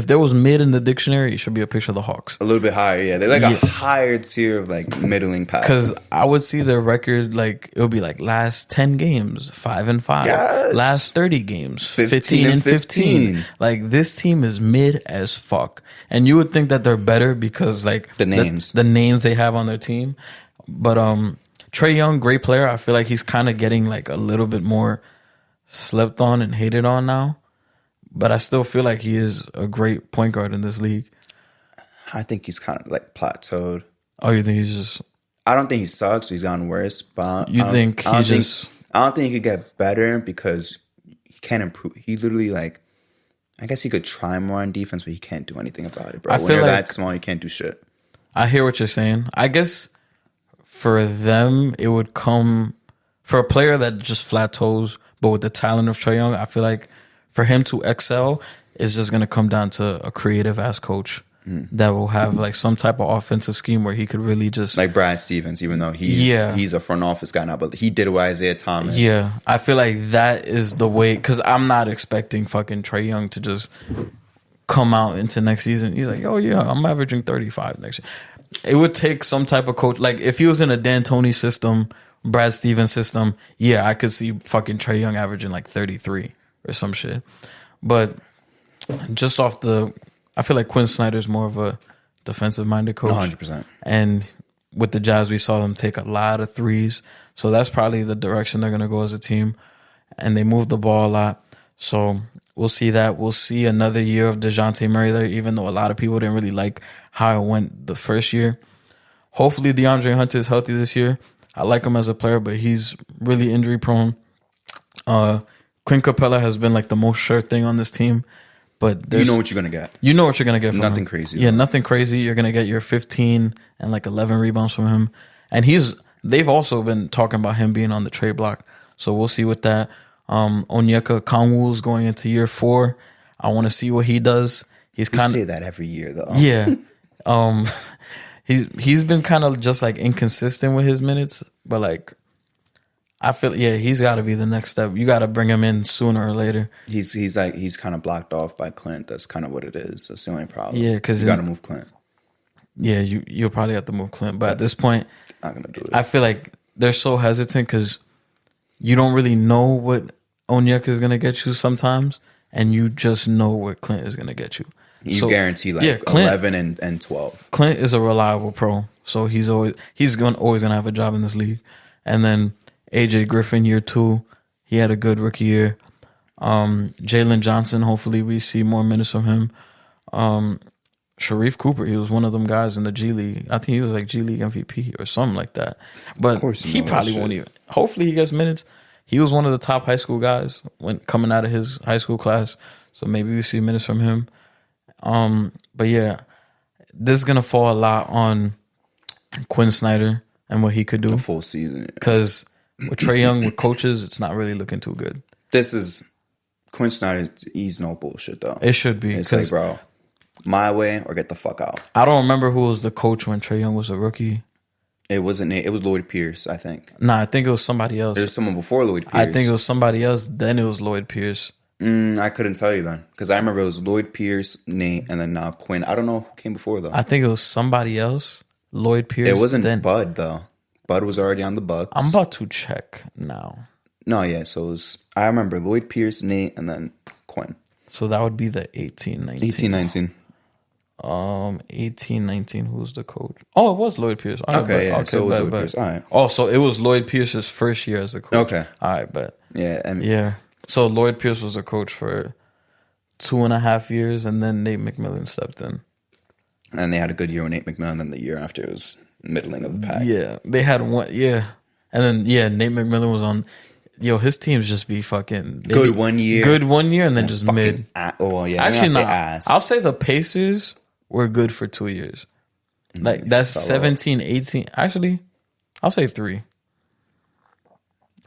there was mid in the dictionary, it should be a picture of the Hawks. A little bit higher, yeah. They're like a higher tier of like middling pack. Because I would see their record like it would be like last 10 games 5-5, Yes. last 30 games 15-15. Like this team is mid as fuck, and you would think that they're better because like The names. the names they have on their team. But Trae Young, great player. I feel like he's kind of getting like a little bit more slept on and hated on now, but I still feel like he is a great point guard in this league. I think he's kind of like plateaued. Oh, you think he's just? I don't think he sucks. He's gotten worse. But You think I he's just? I don't think he could get better because he can't improve. He literally like, I guess he could try more on defense, but he can't do anything about it, bro. I When feel you're like- that small, you can't do shit. I hear what you're saying. I guess for them, it would come for a player that just plateaus, but with the talent of Trae Young, I feel like for him to excel is just going to come down to a creative ass coach that will have like some type of offensive scheme where he could really just Like Brad Stevens, even though he's a front office guy now, but he did it with Isaiah Thomas. Yeah, I feel like that is the way, because I'm not expecting fucking Trae Young to just come out into next season. He's like, oh yeah, I'm averaging 35 next year. It would take some type of coach. Like if he was in a D'Antoni system, Brad Stevens system, yeah, I could see fucking Trae Young averaging like 33 or some shit. But just off I feel like Quinn Snyder's more of a defensive minded coach. 100%. And with the Jazz, we saw them take a lot of threes. So that's probably the direction they're going to go as a team. And they move the ball a lot. So we'll see that. We'll see another year of DeJounte Murray there, even though a lot of people didn't really like how it went the first year. Hopefully DeAndre Hunter is healthy this year. I like him as a player, but he's really injury prone. Clint Capella has been like the most sure thing on this team. But You know what you're going to get. You know what you're going to get from him. Nothing crazy, Yeah, though. nothing crazy. You're going to get your 15 and like 11 rebounds from him. And they've also been talking about him being on the trade block. So we'll see with that. Onyeka Okongwu's going into year 4. I want to see what he does. He's You kind say of, that every year, though. yeah. He's been kind of just like inconsistent with his minutes, but like I feel he's got to be the next step. You got to bring him in sooner or later. He's kind of blocked off by Clint. That's kind of what it is. That's the only problem. Yeah, 'cause you got to move Clint. Yeah, you'll probably have to move Clint, but at this point, Not gonna do it. I feel like they're so hesitant because you don't really know what Onyeka is gonna get you sometimes, and you just know what Clint is gonna get you. You So, guarantee like yeah, Clint- 11 and 12. Clint is a reliable pro, so he's always gonna have a job in this league. And then AJ Griffin, year 2, he had a good rookie year. Jalen Johnson, hopefully we see more minutes from him. Sharif Cooper, he was one of them guys in the G League. I think he was like G League MVP or something like that. But he probably won't even. Hopefully he gets minutes. He was one of the top high school guys when coming out of his high school class. So maybe we see minutes from him. But yeah, this is gonna fall a lot on Quinn Snyder and what he could do. The full season. Because with Trae Young, with coaches, it's not really looking too good. This is Quinn Snyder. He's no bullshit though. It should be. It's like, bro, my way or get the fuck out. I don't remember who was the coach when Trae Young was a rookie. It wasn't Nate. It was Lloyd Pierce, I think. Nah, I think it was somebody else. There's someone before Lloyd Pierce. I think it was somebody else. Then it was Lloyd Pierce. I couldn't tell you then. Because I remember it was Lloyd Pierce, Nate, and then now Quinn. I don't know who came before, though. I think it was somebody else. Lloyd Pierce. It wasn't Bud, though. Bud was already on the Bucks. I'm about to check now. No, yeah. So it was, I remember Lloyd Pierce, Nate, and then Quinn. So that would be the 18-19. 18-19. 18-19. Who's the coach? Oh, it was Lloyd Pierce. Okay, yeah. So it was Lloyd Pierce. All right. Oh, so it was Lloyd Pierce's first year as the coach. Okay. All right, but yeah, yeah. So Lloyd Pierce was a coach for 2.5 years, and then Nate McMillan stepped in. And they had a good year with Nate McMillan. Then the year after it was middling of the pack. Yeah, they had one. Yeah, and then Nate McMillan was on. Yo, his teams just be fucking good 1 year, and then just mid. Oh yeah, actually not. I'll say the Pacers were good for 2 years. Like that's 17, 18. Actually, I'll say 3.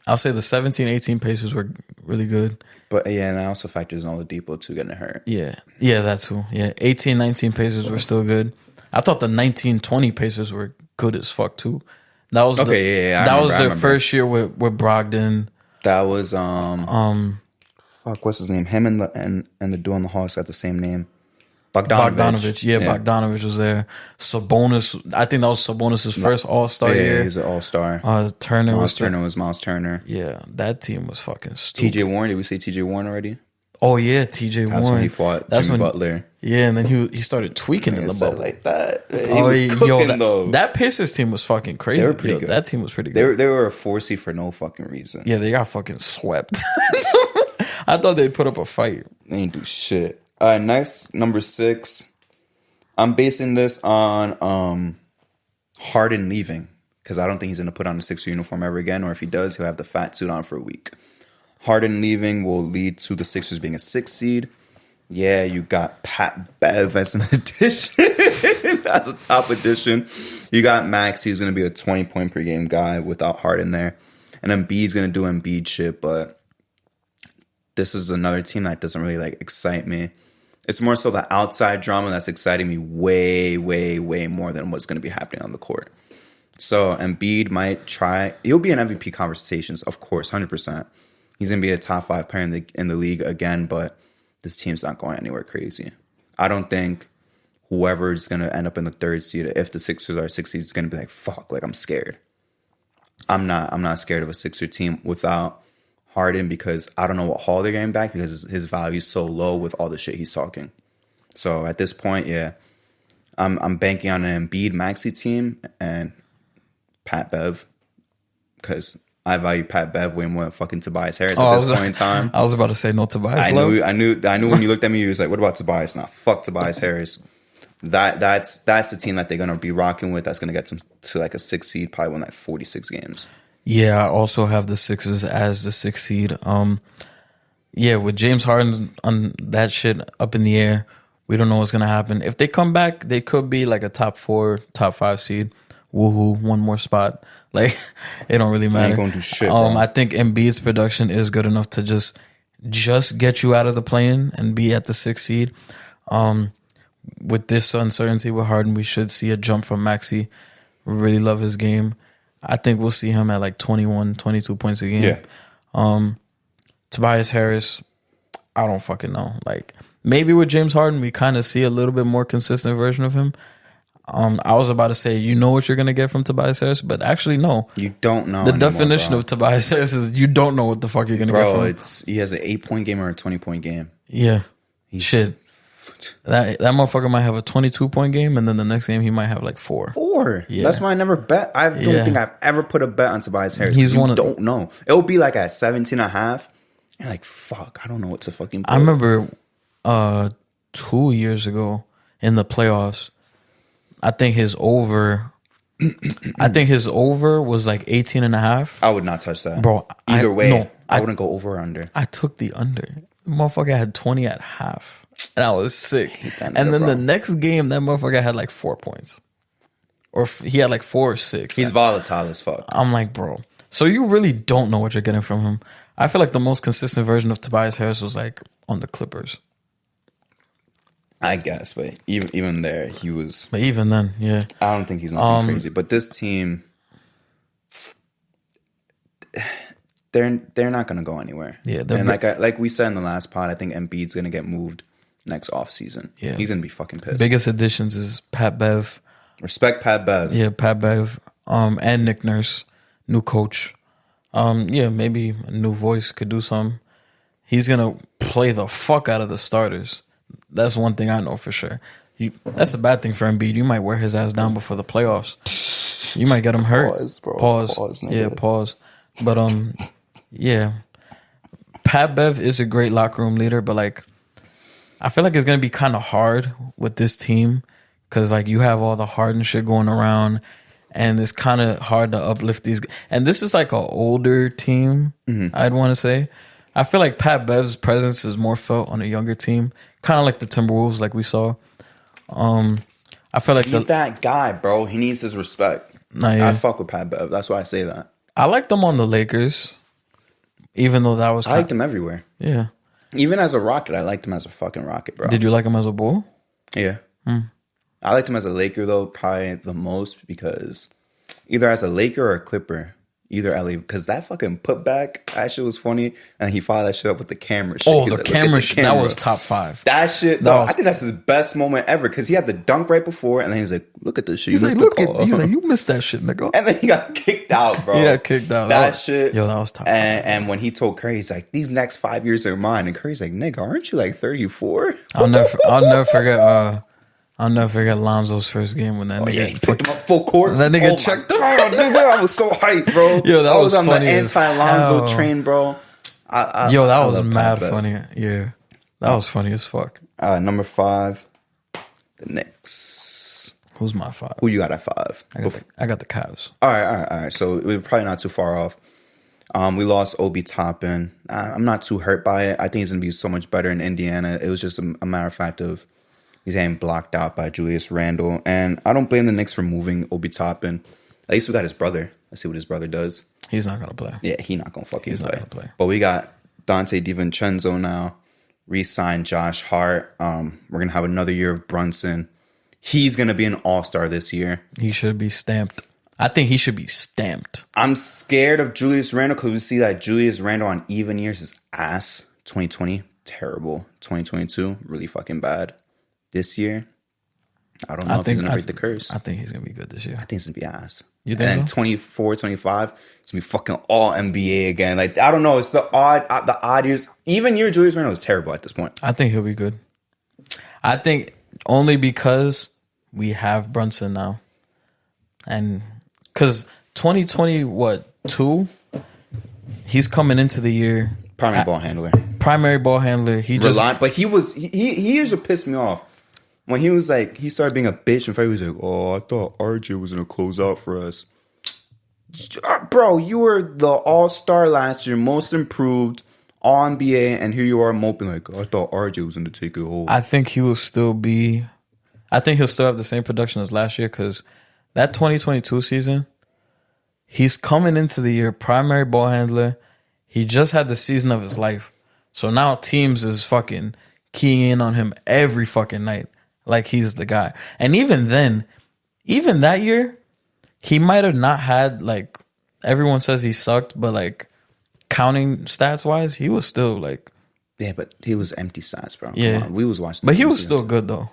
I'll say the 17, 18 Pacers were really good. But yeah, and that also factors in Oladipo too getting hurt. Yeah, that's who. Yeah, 18, 19 Pacers were still good. I thought the 19, 20 Pacers were good as fuck too. That was that was their first year with Brogdon. That was fuck, what's his name? Him and the dude on the Hawks got the same name. Bogdanovich. Yeah, Bogdanovich was there. Sabonis, I think that was Sabonis' first All-Star year. Yeah, he's an All-Star. Turner was Miles Turner. Yeah, that team was fucking stupid. TJ Warren, did we say TJ Warren already? Oh yeah, TJ Warren. That's when he fought Jimmy Butler. Yeah, and then he started tweaking in the bubble like that. He was cooking though. That Pacers team was fucking crazy. They were pretty good. That team was pretty good. They were a 4C for no fucking reason. Yeah, they got fucking swept. I thought they'd put up a fight. They ain't do shit. Next, number 6. I'm basing this on Harden leaving because I don't think he's going to put on a Sixer uniform ever again, or if he does, he'll have the fat suit on for a week. Harden leaving will lead to the Sixers being a 6 seed. Yeah, you got Pat Bev as an addition, as a top addition. You got Max, he's going to be a 20-point per game guy without Harden there. And Embiid's going to do Embiid shit, but this is another team that doesn't really like excite me. It's more so the outside drama that's exciting me way, way, way more than what's going to be happening on the court. So Embiid might try. He'll be in MVP conversations, of course, 100%. He's going to be a top 5 player in the league again, but this team's not going anywhere crazy. I don't think whoever is going to end up in the 3rd seed, if the Sixers are 6 seeds, is going to be like, fuck, like I'm scared. I'm not scared of a Sixer team without Harden because I don't know what haul they're getting back because his value is so low with all the shit he's talking. So at this point, yeah, I'm banking on an Embiid Maxey team and Pat Bev because I value Pat Bev way more than fucking Tobias Harris at this point in time. I was about to say no Tobias. I knew when you looked at me, you was like, "What about Tobias?" Nah, fuck Tobias Harris. That's the team that they're gonna be rocking with. That's gonna get them to like a 6 seed, probably win like 46 games. Yeah, I also have the Sixers as the 6th seed. Yeah, with James Harden on that shit up in the air, we don't know what's gonna happen. If they come back, they could be like a top 4, top 5 seed. Woohoo, one more spot. Like it don't really matter. Ain't gonna do shit, bro. I think Embiid's production is good enough to just get you out of the play-in and be at the 6th seed. With this uncertainty with Harden, we should see a jump from Maxey. We really love his game. I think we'll see him at like 21, 22 points a game. Yeah. Tobias Harris, I don't fucking know. Like maybe with James Harden, we kind of see a little bit more consistent version of him. I was about to say, you know what you're going to get from Tobias Harris, but actually, no. You don't know. The definition of Tobias Harris is you don't know what the fuck you're going to get from him. He has an 8-point game or a 20-point game. Yeah. Shit. That motherfucker might have a 22-point game, and then the next game he might have like 4. 4? Yeah. That's why I never bet. I don't think I've ever put a bet on Tobias Harris. Don't know. It'll be like at 17.5. You're like, fuck, I don't know what to fucking bet. I remember 2 years ago, in the playoffs. I think his over was like 18.5. I would not touch that. Bro, Either way, no, I wouldn't go over or under. I took the under. The motherfucker had 20 at half. And I was sick. that And nigga, then bro. the next game, that motherfucker had like 4 points. Or he had like 4 or 6. He's volatile as fuck. I'm like, bro. So you really don't know what you're getting from him. I feel like the most consistent version of Tobias Harris was like on the Clippers. I guess, but even there, he was. But even then, yeah. I don't think he's nothing crazy. But this team, they're not going to go anywhere. Yeah, and like we said in the last pod, I think Embiid's going to get moved next offseason. Yeah. He's going to be fucking pissed. Biggest additions is Pat Bev. Respect Pat Bev. Yeah, Pat Bev. And Nick Nurse, new coach. Yeah, maybe a new voice could do something. He's gonna play the fuck out of the starters. That's one thing I know for sure. That's a bad thing for Embiid. You might wear his ass down before the playoffs. You might get him hurt. Pause, bro. Pause. Pause, nigga. Yeah, pause. But yeah. Pat Bev is a great locker room leader, but like, I feel like it's gonna be kind of hard with this team because like you have all the Harden shit going around, and it's kind of hard to uplift these. And this is like an older team, I'd want to say. I feel like Pat Bev's presence is more felt on a younger team, kind of like the Timberwolves, like we saw. I feel like He's that guy, bro. He needs his respect. yeah. I fuck with Pat Bev. That's why I say that. I liked them on the Lakers, even though that was I liked him everywhere. yeah. Even as a Rocket, I liked him as a fucking Rocket, bro. Did you like him as a Bull? Yeah. I liked him as a Laker, though, probably the most because either as a Laker or a Clipper, either LA, because that fucking putback, that shit was funny. And he followed that shit up with the camera shit. Oh, He's the like, "Look at camera shit. That was top 5. That shit, That no, was- I think that's his best moment ever because he had the dunk right before, and then he's like, "Look at this shit." He's You like, missed the look at. call." He's like, you missed that shit, nigga. And then he got kicked out, bro. He got kicked out. That was- shit. Yo, that was top 5. And when he told Curry, he's like, "These next 5 years are mine." And Curry's like, "Nigga, aren't you like 34?" I'll never forget. I'll never forget Lonzo's first game when that nigga. Yeah, he picked him up full court. That nigga my checked him. God, nigga, I was so hyped, bro. Yo, that I was on funny the as anti-Lonzo hell. train, bro. I That was love mad Pat Bev. funny. Yeah, that was funny as fuck. Number 5, the Knicks. Who's my 5? Who you got at 5? I got the Cavs. All right. So we're probably not too far off. We lost Obi Toppin. I'm not too hurt by it. I think he's gonna be so much better in Indiana. It was just a matter of fact of he's getting blocked out by Julius Randle, and I don't blame the Knicks for moving Obi Toppin. At least we got his brother. Let's see what his brother does. He's not gonna play. Yeah, he not gonna fucking He's not play. gonna play. But we got Dante DiVincenzo now. Re-signed Josh Hart. We're gonna have another year of Brunson. He's gonna be an all-star this year. He should be stamped. I think he should be stamped. I'm scared of Julius Randle because we see that Julius Randle on even years is ass. 2020, terrible. 2022, really fucking bad. This year, I don't know if he's gonna break the curse. I think he's gonna be good this year. I think it's gonna be ass. You think and then so? 24, 25, it's gonna be fucking all NBA again. Like, I don't know. It's the odd years. Even year Julius Randle is terrible at this point. I think he'll be good. I think only because we have Brunson now, and because 2022, he's coming into the year Primary ball handler. primary ball handler. He just But he used to piss me off. When he was like, he started being a bitch, and Freddie was like, "Oh, I thought RJ was gonna close out for us." Bro, you were the all-star last year, most improved, all NBA, and here you are moping like, "I thought RJ was gonna take it home." I think he will still be. I think he'll still have the same production as last year because that 2022 season, he's coming into the year primary ball handler. He just had the season of his life, so now teams is fucking keying in on him every fucking night, like he's the guy. And even then, even that year, he might have not had like everyone says he sucked, but like counting stats wise, he was still like. Yeah, but he was empty stats, bro. Yeah. Come on. We was watching, But he was still good though.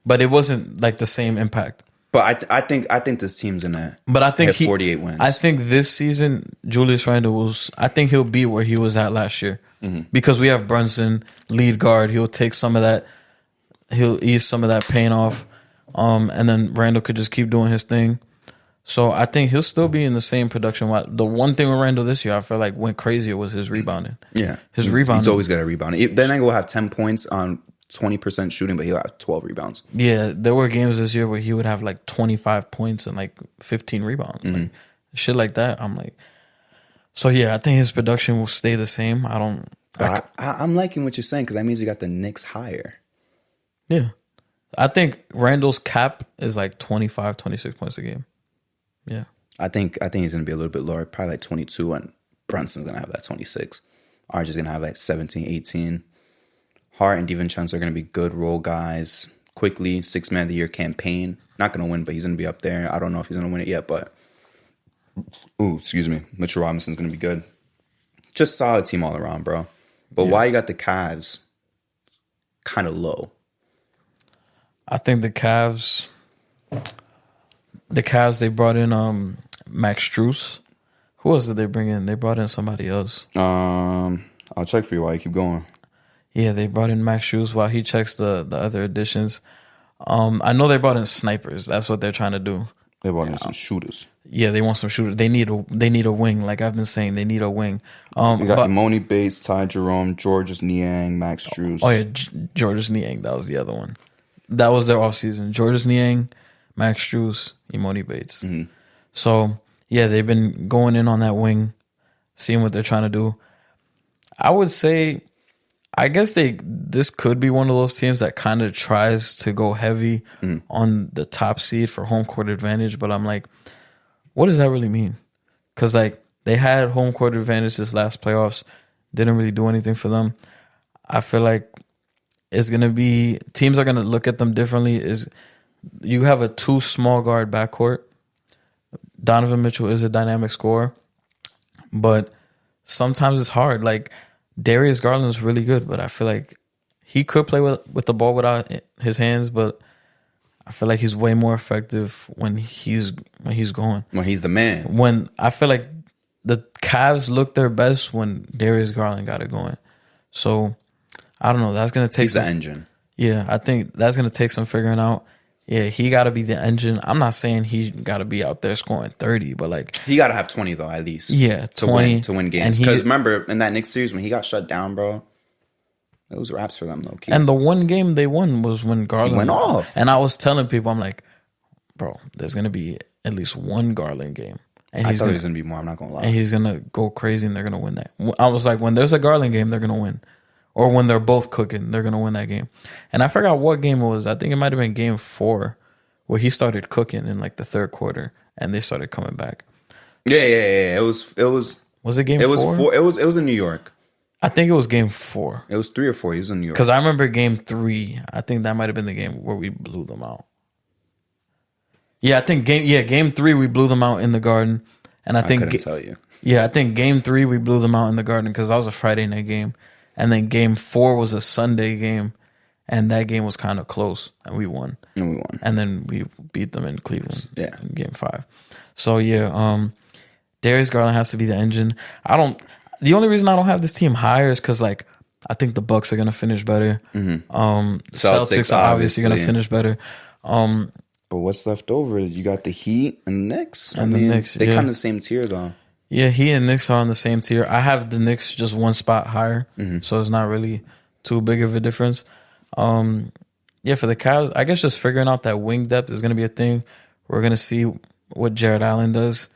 But it wasn't like the same impact. But I think this team's gonna. But I think hit 48 wins. I think this season Julius Randle was. I think he'll be where he was at last year because we have Brunson lead guard. He'll take some of that. He'll ease some of that pain off, and then Randle could just keep doing his thing. So I think he'll still be in the same production. The one thing with Randle this year, I feel like went crazier was his rebounding. Yeah, his he's rebounding. always got a rebound. Then I will have 10 points on 20% shooting, but he'll have 12 rebounds. Yeah, there were games this year where he would have like 25 points and like 15 rebounds. Like, shit like that. I'm like, so yeah, I think his production will stay the same. I'm liking what you're saying because that means you got the Knicks higher. Yeah. I think Randall's cap is like 25, 26 points a game. Yeah. I think he's going to be a little bit lower, probably like 22, and Brunson's going to have that 26. RJ's going to have like 17, 18. Hart and DiVincenzo are going to be good role guys. Quickly, 6 Man of the Year campaign. Not going to win, but he's going to be up there. I don't know if he's going to win it yet, but... Ooh, excuse me. Mitchell Robinson's going to be good. Just solid team all around, bro. But why you got the Cavs kind of low? I think the Cavs, they brought in Max Strus. Who else did they bring in? They brought in somebody else. I'll check for you while you keep going. Yeah, they brought in Max Strus while he checks the other additions. I know they brought in snipers. That's what they're trying to do. They brought in some shooters. Yeah, they want some shooters. They need a wing. Like I've been saying, they need a wing. You got Imoni Bates, Ty Jerome, Georges Niang, Max Strus. Oh yeah, Georges Niang. That was the other one. That was their offseason. Georges Niang, Max Strus, Imoni Bates. Mm-hmm. So, yeah, they've been going in on that wing, seeing what they're trying to do. I would say, I guess this could be one of those teams that kind of tries to go heavy on the top seed for home court advantage. But I'm like, what does that really mean? Because, like, they had home court advantage this last playoffs. Didn't really do anything for them. I feel like it's going to be, teams are going to look at them differently. Is you have a 2 small guard backcourt. Donovan Mitchell is a dynamic scorer, but sometimes it's hard. Like Darius Garland is really good, but I feel like he could play with the ball without his hands, but I feel like he's way more effective when he's going. When he's the man. When I feel like the Cavs look their best when Darius Garland got it going. So I don't know. That's gonna take. He's the engine. Yeah, I think that's gonna take some figuring out. Yeah, he got to be the engine. I'm not saying he got to be out there scoring 30, but like he got to have 20 though at least. Yeah, 20 to win games. Because remember in that Knicks series when he got shut down, bro, it was raps for them though. And the one game they won was when Garland went off. And I was telling people, I'm like, bro, there's gonna be at least one Garland game. And I thought there was gonna be more. I'm not gonna lie. And he's gonna go crazy, and they're gonna win that. I was like, when there's a Garland game, they're gonna win. Or when they're both cooking, they're gonna win that game. And I forgot what game it was. I think it might have been game 4. Where he started cooking in like the third quarter, and they started coming back. Yeah. It was. Was it game 4? It was 4. It was in New York. I think it was game 4. It was 3 or 4. He was in New York. Because I remember game 3. I think that might have been the game where we blew them out. Yeah, I think game 3 we blew them out in the Garden, and I couldn't tell you. Yeah, I think game 3 we blew them out in the Garden because that was a Friday night game, and then game 4 was a Sunday game. And that game was kind of close, and we won. And then we beat them in Cleveland in game 5. So, yeah, Darius Garland has to be the engine. The only reason I don't have this team higher is because, like, I think the Bucks are going to finish better. Mm-hmm. Celtics are obviously going to finish better. But what's left over? You got the Heat and the Knicks. The Knicks, they're kind of the same tier, though. Yeah, Heat and Knicks are on the same tier. I have the Knicks just one spot higher, so it's not really too big of a difference. Yeah, for the Cavs, I guess just figuring out that wing depth is going to be a thing. We're going to see what Jared Allen does.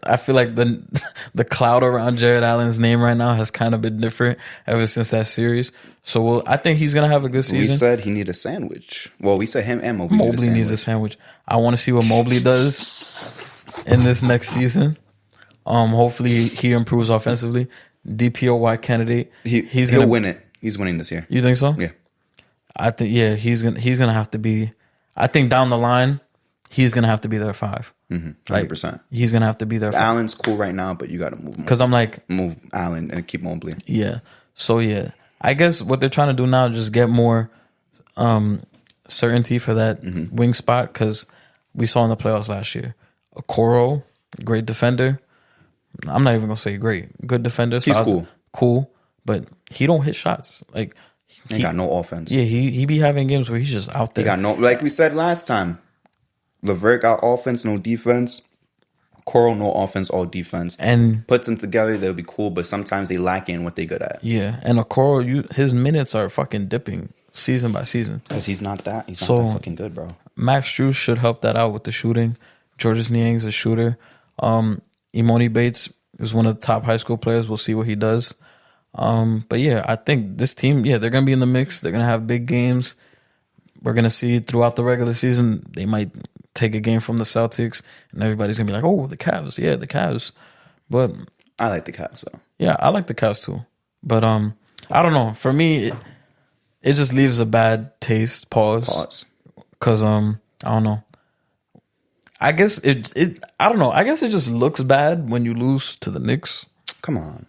I feel like the cloud around Jared Allen's name right now has kind of been different ever since that series. So I think he's going to have a good season. We said he need a sandwich. Well, we said him and Mobley. Mobley needs a sandwich. I want to see what Mobley does in this next season. Hopefully he improves offensively. DPOY candidate. He'll win it. He's winning this year. You think so? Yeah. I think he's gonna have to be. I think down the line, he's gonna have to be their 5. 100%. He's gonna have to be their 5. Allen's cool right now, but you got to move him. Because I'm like move Allen and keep Mobley. Yeah. So yeah, I guess what they're trying to do now is just get more certainty for that wing spot because we saw in the playoffs last year, Okoro, great defender. I'm not even gonna say great, good defender. He's cool, but he don't hit shots like. He got no offense. Yeah, he be having games where he's just out there. He got no, like we said last time. LeVert got offense, no defense. Coral, no offense, all defense. And puts them together, they'll be cool, but sometimes they lack in what they good at. Yeah, and Okoro, his minutes are fucking dipping. season by season. Because he's not that fucking good, bro. Max Strus should help that out with the shooting. Georges Niang's a shooter. Imoni Bates is one of the top high school players. We'll see what he does. But yeah, I think this team, they're going to be in the mix. They're going to have big games. We're going to see throughout the regular season, they might take a game from the Celtics, and everybody's going to be like, oh, the Cavs. Yeah, the Cavs. But I like the Cavs, though. Yeah, I like the Cavs, too. But I don't know. For me, it just leaves a bad taste. Pause. Because, I don't know. I guess I don't know. I guess it just looks bad when you lose to the Knicks. Come on.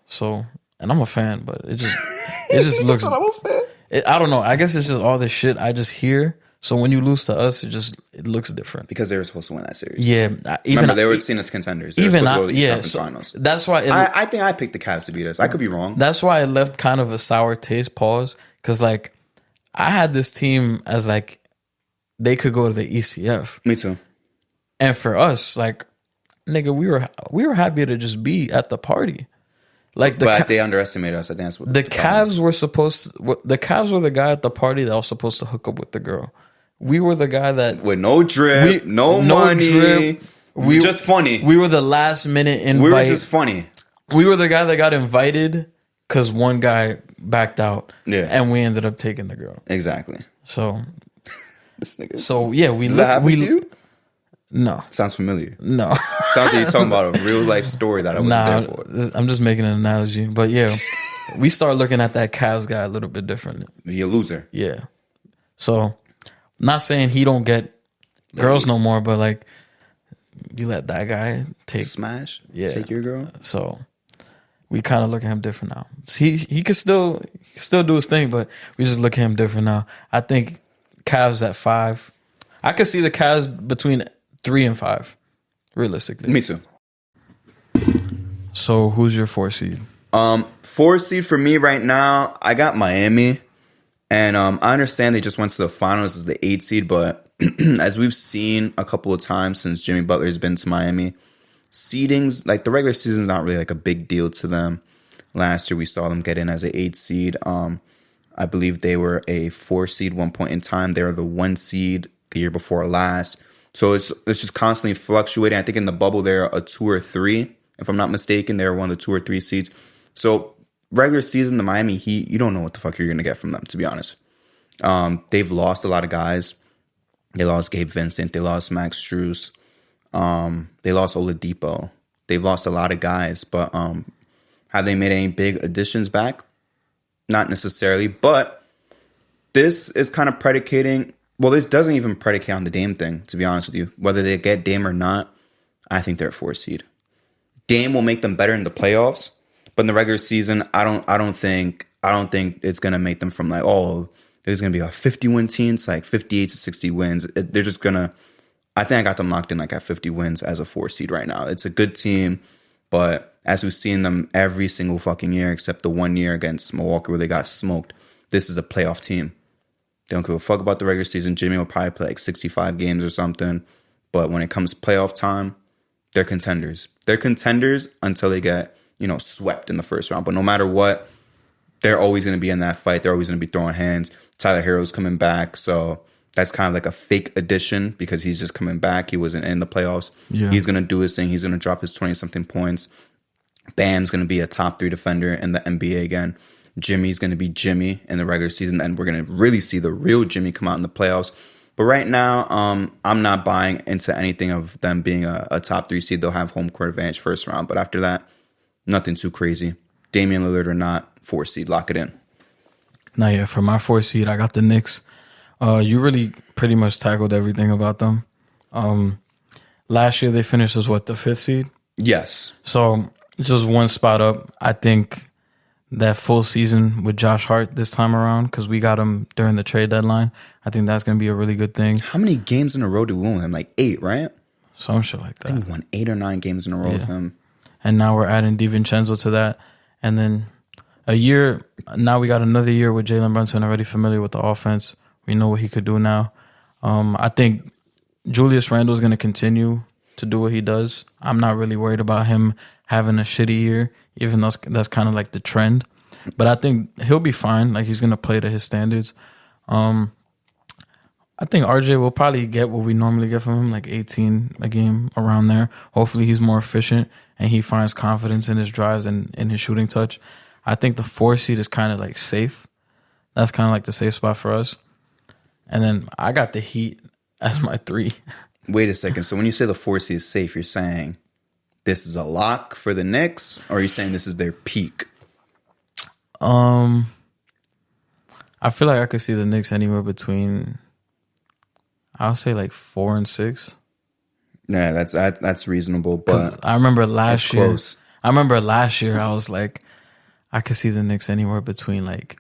So, and I'm a fan, but it just looks. I'm a fan. I don't know. I guess it's just all this shit I just hear. So when you lose to us, it looks different because they were supposed to win that series. Yeah, remember they were seen as contenders. They were supposed to go to the Eastern Conference Finals. That's why I think I picked the Cavs to beat us. I could be wrong. That's why it left kind of a sour taste. Pause, because like I had this team as like they could go to the ECF. Me too. And for us, like, nigga, we were happy to just be at the party. Like, but they underestimated us. I think that's what the Cavs were supposed to. The Cavs were the guy at the party that was supposed to hook up with the girl. We were the guy that with no drip, no money. Drip, we just funny. We were the last minute invite. We were just funny. We were the guy that got invited because one guy backed out. Yeah, and we ended up taking the girl. Exactly. So, this nigga. So yeah, we Does that happen to you? No. Sounds familiar. No. Sounds like you're talking about a real life story that I wasn't there for. I'm just making an analogy. But yeah, we start looking at that Cavs guy a little bit different. You're a loser. Yeah. So, not saying he don't get girls no more, but like, you let that guy take... Smash? Yeah. Take your girl? So, we kind of look at him different now. He could still do his thing, but we just look at him different now. I think Cavs at 5. I could see the Cavs between 3 and 5, realistically. Me too. So who's your 4 seed? 4 seed for me right now, I got Miami. And I understand they just went to the finals as the 8 seed, but as we've seen a couple of times since Jimmy Butler's been to Miami, seedings, like the regular season is not really like a big deal to them. Last year we saw them get in as an 8 seed. I believe they were a 4 seed one point in time. They were the 1 seed the year before last. So it's just constantly fluctuating. I think in the bubble they're a 2 or 3, if I'm not mistaken. They're one of the 2 or 3 seeds. So regular season, the Miami Heat, you don't know what the fuck you're gonna get from them, to be honest. They've lost a lot of guys. They lost Gabe Vincent. They lost Max Strus. They lost Oladipo. They've lost a lot of guys, but have they made any big additions back? Not necessarily, but this is kind of predicating. Well, this doesn't even predicate on the Dame thing, to be honest with you. Whether they get Dame or not, I think they're a 4 seed. Dame will make them better in the playoffs, but in the regular season, I don't think it's gonna make them from like, oh, there's gonna be a 50-win team to like 58 to 60 wins. They're just gonna. I think I got them locked in like at 50 wins as a 4 seed right now. It's a good team, but as we've seen them every single fucking year, except the 1 year against Milwaukee where they got smoked, this is a playoff team. They don't give a fuck about the regular season. Jimmy will probably play like 65 games or something. But when it comes to playoff time, they're contenders. They're contenders until they get, swept in the first round. But no matter what, they're always going to be in that fight. They're always going to be throwing hands. Tyler Herro's coming back. So that's kind of like a fake addition because he's just coming back. He wasn't in the playoffs. Yeah. He's going to do his thing. He's going to drop his 20-something points. Bam's going to be a top 3 defender in the NBA again. Jimmy's going to be Jimmy in the regular season, and we're going to really see the real Jimmy come out in the playoffs. But right now, I'm not buying into anything of them being a top 3 seed. They'll have home court advantage first round, but after that, nothing too crazy. Damian Lillard or not, 4 seed, lock it in. Now, yeah, for my 4 seed, I got the Knicks. You really pretty much tackled everything about them. Last year, they finished as the 5th seed? Yes. So just one spot up. I think that full season with Josh Hart this time around, because we got him during the trade deadline, I think that's going to be a really good thing. How many games in a row did we win him? Like 8, right? Some shit like that. I think we won 8 or 9 games in a row with him. And now we're adding DiVincenzo to that. And then now we got another year with Jalen Brunson, already familiar with the offense. We know what he could do now. I think Julius Randle is going to continue to do what he does. I'm not really worried about him having a shitty year, even though that's kind of like the trend. But I think he'll be fine. Like, he's going to play to his standards. I think RJ will probably get what we normally get from him, like 18 a game, around there. Hopefully he's more efficient and he finds confidence in his drives and in his shooting touch. I think the 4 seed is kind of like safe. That's kind of like the safe spot for us. And then I got the Heat as my 3. Wait a second. So when you say the 4 seed is safe, you're saying this is a lock for the Knicks, or are you saying this is their peak? I feel like I could see the Knicks anywhere between, I'll say like 4 and 6. Yeah, that's reasonable. But I remember last year. Close. I was like, I could see the Knicks anywhere between like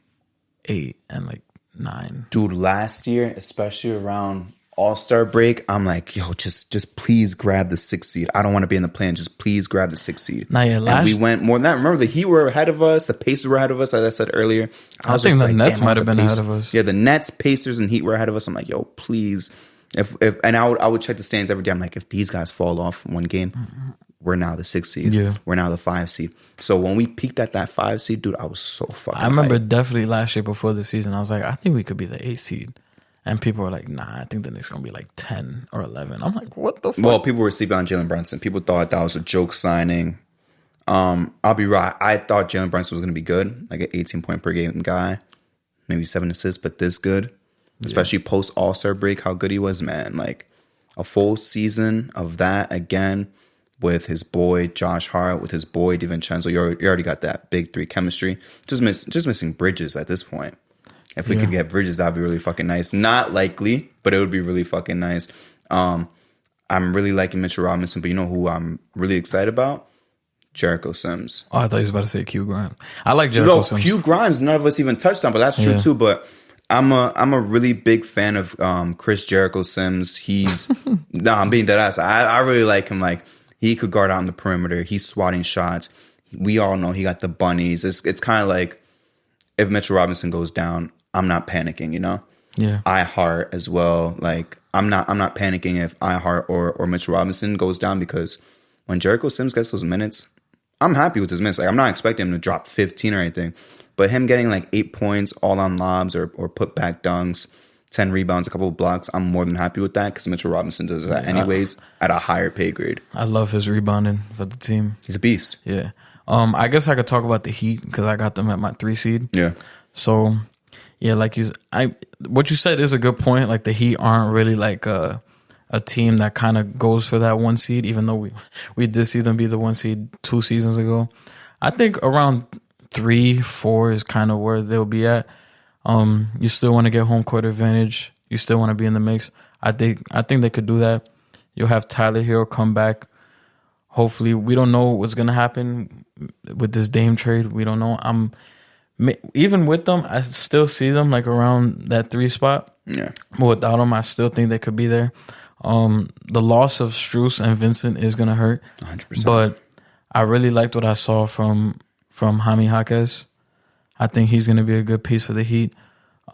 8 and like 9. Dude, last year, especially around All-Star break, I'm like, yo, just please grab the 6th seed. I don't want to be in the plan. Just please grab the 6th seed. Nah, yeah, and we went more than that. Remember, the Heat were ahead of us. The Pacers were ahead of us, as I said earlier. I think the Nets might have been ahead of us. Yeah, the Nets, Pacers, and Heat were ahead of us. I'm like, yo, please. And I would check the standings every day. I'm like, if these guys fall off one game, we're now the 6th seed. Yeah. We're now the 5 seed. So when we peaked at that 5 seed, dude, I was so fucking I remember hyped. definitely last year before the season, I was like, I think we could be the 8th seed. And people were like, nah, I think the Knicks going to be like 10 or 11. I'm like, what the fuck? Well, people were sleeping on Jalen Brunson. People thought that was a joke signing. I'll be right. I thought Jalen Brunson was going to be good, like an 18-point per game guy, maybe 7 assists, but this good, especially post All-Star break, how good he was, man. Like a full season of that again with his boy Josh Hart, with his boy DiVincenzo. You already got that big 3 chemistry. Just missing Bridges at this point. If we could get Bridges, that'd be really fucking nice. Not likely, but it would be really fucking nice. I'm really liking Mitchell Robinson, but you know who I'm really excited about? Jericho Sims. Oh, I thought you was about to say Q Grimes. I like Jericho Sims. Q Grimes, none of us even touched on, but that's true too. But I'm a really big fan of Chris Jericho Sims. He's I'm being dead ass. I really like him. Like he could guard out on the perimeter. He's swatting shots. We all know he got the bunnies. It's kind of like if Mitchell Robinson goes down, I'm not panicking, you know? Yeah. iHeart as well. Like I'm not panicking if iHeart or Mitchell Robinson goes down, because when Jericho Sims gets those minutes, I'm happy with his minutes. Like I'm not expecting him to drop 15 or anything. But him getting like 8 points all on lobs or put back dunks, 10 rebounds, a couple of blocks, I'm more than happy with that, because Mitchell Robinson does that anyways at a higher pay grade. I love his rebounding for the team. He's a beast. Yeah. I guess I could talk about the Heat because I got them at my 3 seed. Yeah. So, yeah, like what you said is a good point. Like the Heat aren't really like a team that kind of goes for that 1 seed, even though we did see them be the 1 seed 2 seasons ago. I think around 3, 4 is kind of where they'll be at. You still want to get home court advantage. You still want to be in the mix. I think they could do that. You'll have Tyler Hero come back. Hopefully, we don't know what's gonna happen with this Dame trade. We don't know. Even with them, I still see them like around that 3 spot. Yeah. But without them, I still think they could be there. The loss of Strus and Vincent is gonna hurt. 100%. But I really liked what I saw from Jaime Jaquez. I think he's gonna be a good piece for the Heat.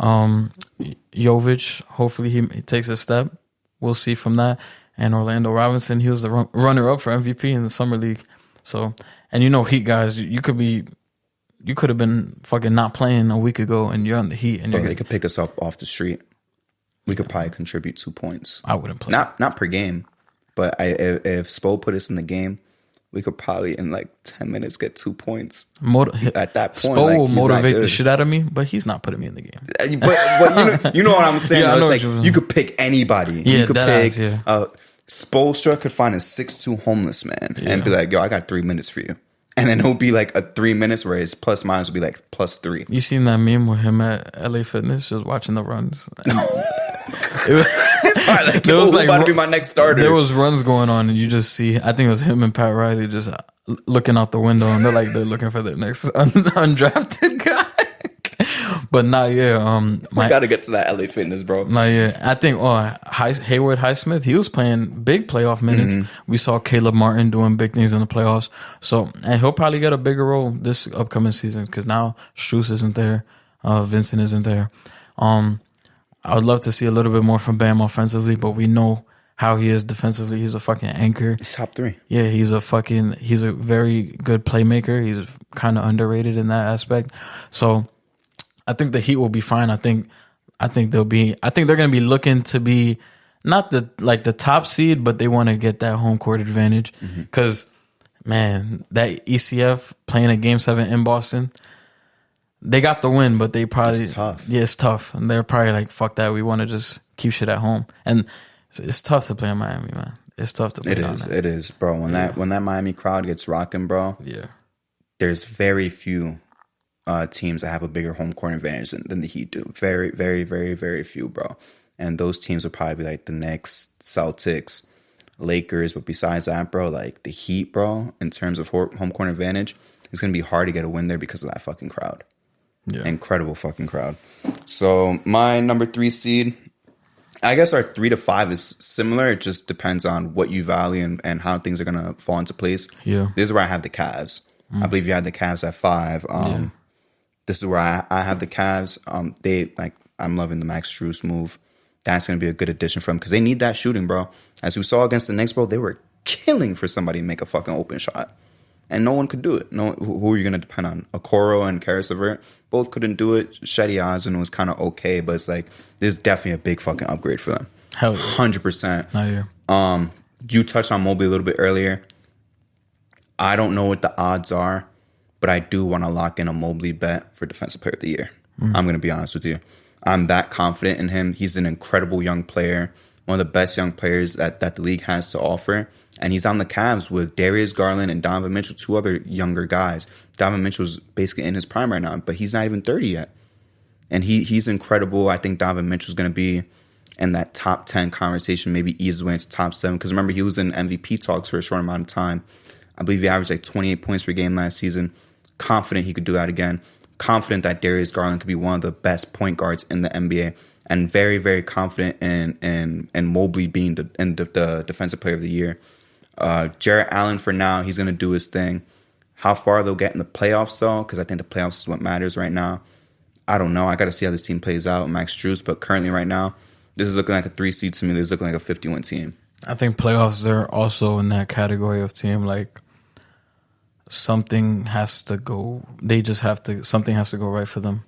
Jovic, hopefully he takes a step. We'll see from that. And Orlando Robinson, he was the runner-up for MVP in the Summer League. So, and you know, Heat guys, you could have been fucking not playing a week ago, and you're on the Heat, and they could pick us up off the street. We could probably contribute 2 points. I wouldn't play. Not per game, but if Spo put us in the game, we could probably in like 10 minutes get 2 points. At that point, Spo like, will he's motivate not the good. shit out of me, but he's not putting me in the game. But you know what I'm saying? Yeah, I though? know It's what you like mean. you could pick anybody. Yeah, you could that pick ass, yeah. Spoelstra could find a 6'2" homeless man and be like, yo, I got 3 minutes for you. And then it'll be like a 3 minutes where his plus minus will be like +3. You seen that meme with him at LA Fitness just watching the runs? And it was, Like, there was about to be my next starter. There was runs going on, and you just see. I think it was him and Pat Riley just looking out the window, and they're looking for their next undrafted guy. But not yet. We got to get to that LA Fitness, bro. Not yet. I think Hayward Highsmith, he was playing big playoff minutes. We saw Caleb Martin doing big things in the playoffs. So, and he'll probably get a bigger role this upcoming season because now Strus isn't there, Vincent isn't there. I would love to see a little bit more from Bam offensively, but we know how he is defensively. He's a fucking anchor. He's top 3. Yeah, he's a very good playmaker. He's kind of underrated in that aspect. So I think the Heat will be fine. I think I think they're going to be looking to be not the top seed, but they want to get that home court advantage. Because, man, that ECF playing a Game 7 in Boston, they got the win, but they probably... It's tough. Yeah, it's tough. And they're probably like, fuck that. We want to just keep shit at home. And it's tough to play in Miami, man. It's tough to play down there. It is, bro. When that Miami crowd gets rocking, bro, there's very few teams that have a bigger home court advantage than the Heat do. Very, very, very, very few, bro. And those teams would probably be like the Knicks, Celtics, Lakers. But besides that, bro, like the Heat, bro, in terms of home court advantage, it's going to be hard to get a win there because of that fucking crowd. Yeah. Incredible fucking crowd. So my number 3 seed, I guess our 3 to 5 is similar. It just depends on what you value and how things are going to fall into place. Yeah. This is where I have the Cavs. I believe you had the Cavs at 5. This is where I have the Cavs. I'm loving the Max Strus move. That's going to be a good addition for them because they need that shooting, bro. As we saw against the Knicks, bro, they were killing for somebody to make a fucking open shot. And no one could do it. Who are you going to depend on? Okoro and Karis LeVert both couldn't do it. Shetty Osman was kind of okay, but it's like this is definitely a big fucking upgrade for them. Hell yeah. 100%. Oh, yeah. You touched on Mobley a little bit earlier. I don't know what the odds are, but I do want to lock in a Mobley bet for Defensive Player of the Year. I'm going to be honest with you. I'm that confident in him. He's an incredible young player, one of the best young players that the league has to offer. And he's on the Cavs with Darius Garland and Donovan Mitchell, 2 other younger guys. Donovan Mitchell's basically in his prime right now, but he's not even 30 yet. And he's incredible. I think Donovan Mitchell's going to be in that top 10 conversation, maybe ease his way into top 7. Because remember, he was in MVP talks for a short amount of time. I believe he averaged like 28 points per game last season. Confident he could do that again. Confident that Darius Garland could be one of the best point guards in the NBA. And very, very confident in Mobley being the Defensive Player of the Year. Jarrett Allen, for now, he's going to do his thing. How far they'll get in the playoffs, though, because I think the playoffs is what matters right now. I don't know. I got to see how this team plays out. Max Strus, but currently right now, this is looking like a 3 seed to me. This is looking like a 51 team. I think playoffs, they're also in that category of team. Like, something has to go. Something has to go right for them.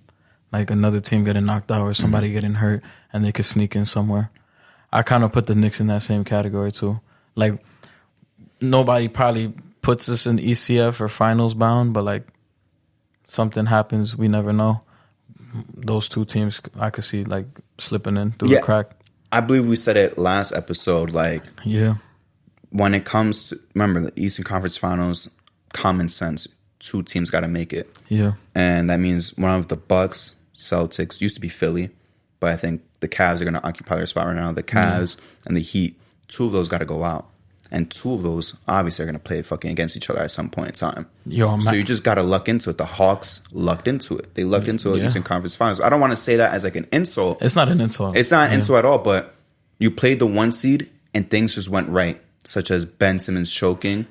Like another team getting knocked out or somebody getting hurt and they could sneak in somewhere. I kind of put the Knicks in that same category too. Like, nobody probably puts us in ECF or finals bound, but like something happens, we never know. Those 2 teams I could see like slipping in through the crack. I believe we said it last episode. Like, when it comes to, remember, the Eastern Conference Finals, common sense, 2 teams got to make it. Yeah. And that means one of the Bucks, Celtics, used to be Philly, but I think the Cavs are going to occupy their spot right now. The Cavs and the Heat, 2 of those got to go out. And 2 of those, obviously, are going to play fucking against each other at some point in time. So you just got to luck into it. The Hawks lucked into it. They lucked into the Eastern Conference Finals. I don't want to say that as like an insult. It's not an insult. It's not an insult at all, but you played the 1 seed and things just went right, such as Ben Simmons choking.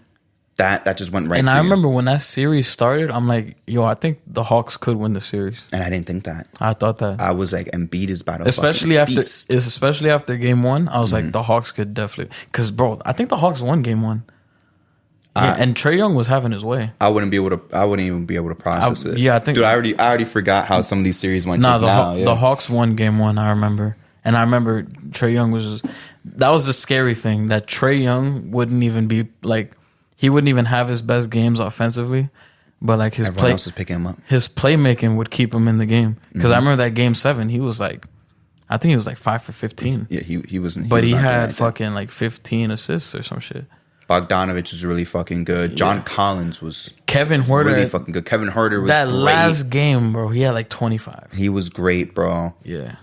That just went right. And I remember when that series started, I'm like, yo, I think the Hawks could win the series. And I didn't think that. I thought that. I was like, Embiid is about to especially after game 1, I was like, the Hawks could definitely. Because, bro, I think the Hawks won game 1. And Trae Young was having his way. I wouldn't even be able to process it. Yeah, I think. Dude, I already forgot how some of these series went. The Hawks won game 1. I remember, and I remember Trae Young that was the scary thing, that Trae Young wouldn't even be like. He wouldn't even have his best games offensively, but like everyone else is picking him up. His playmaking would keep him in the game. Because I remember that game 7, he was like, I think he was like 5 for 15. Yeah, he wasn't. But he had fucking like 15 assists or some shit. Bogdanovich was really fucking good. John Collins was Kevin Huerter really fucking good. Kevin Huerter was that great. last game, bro. He had like 25. He was great, bro. Yeah.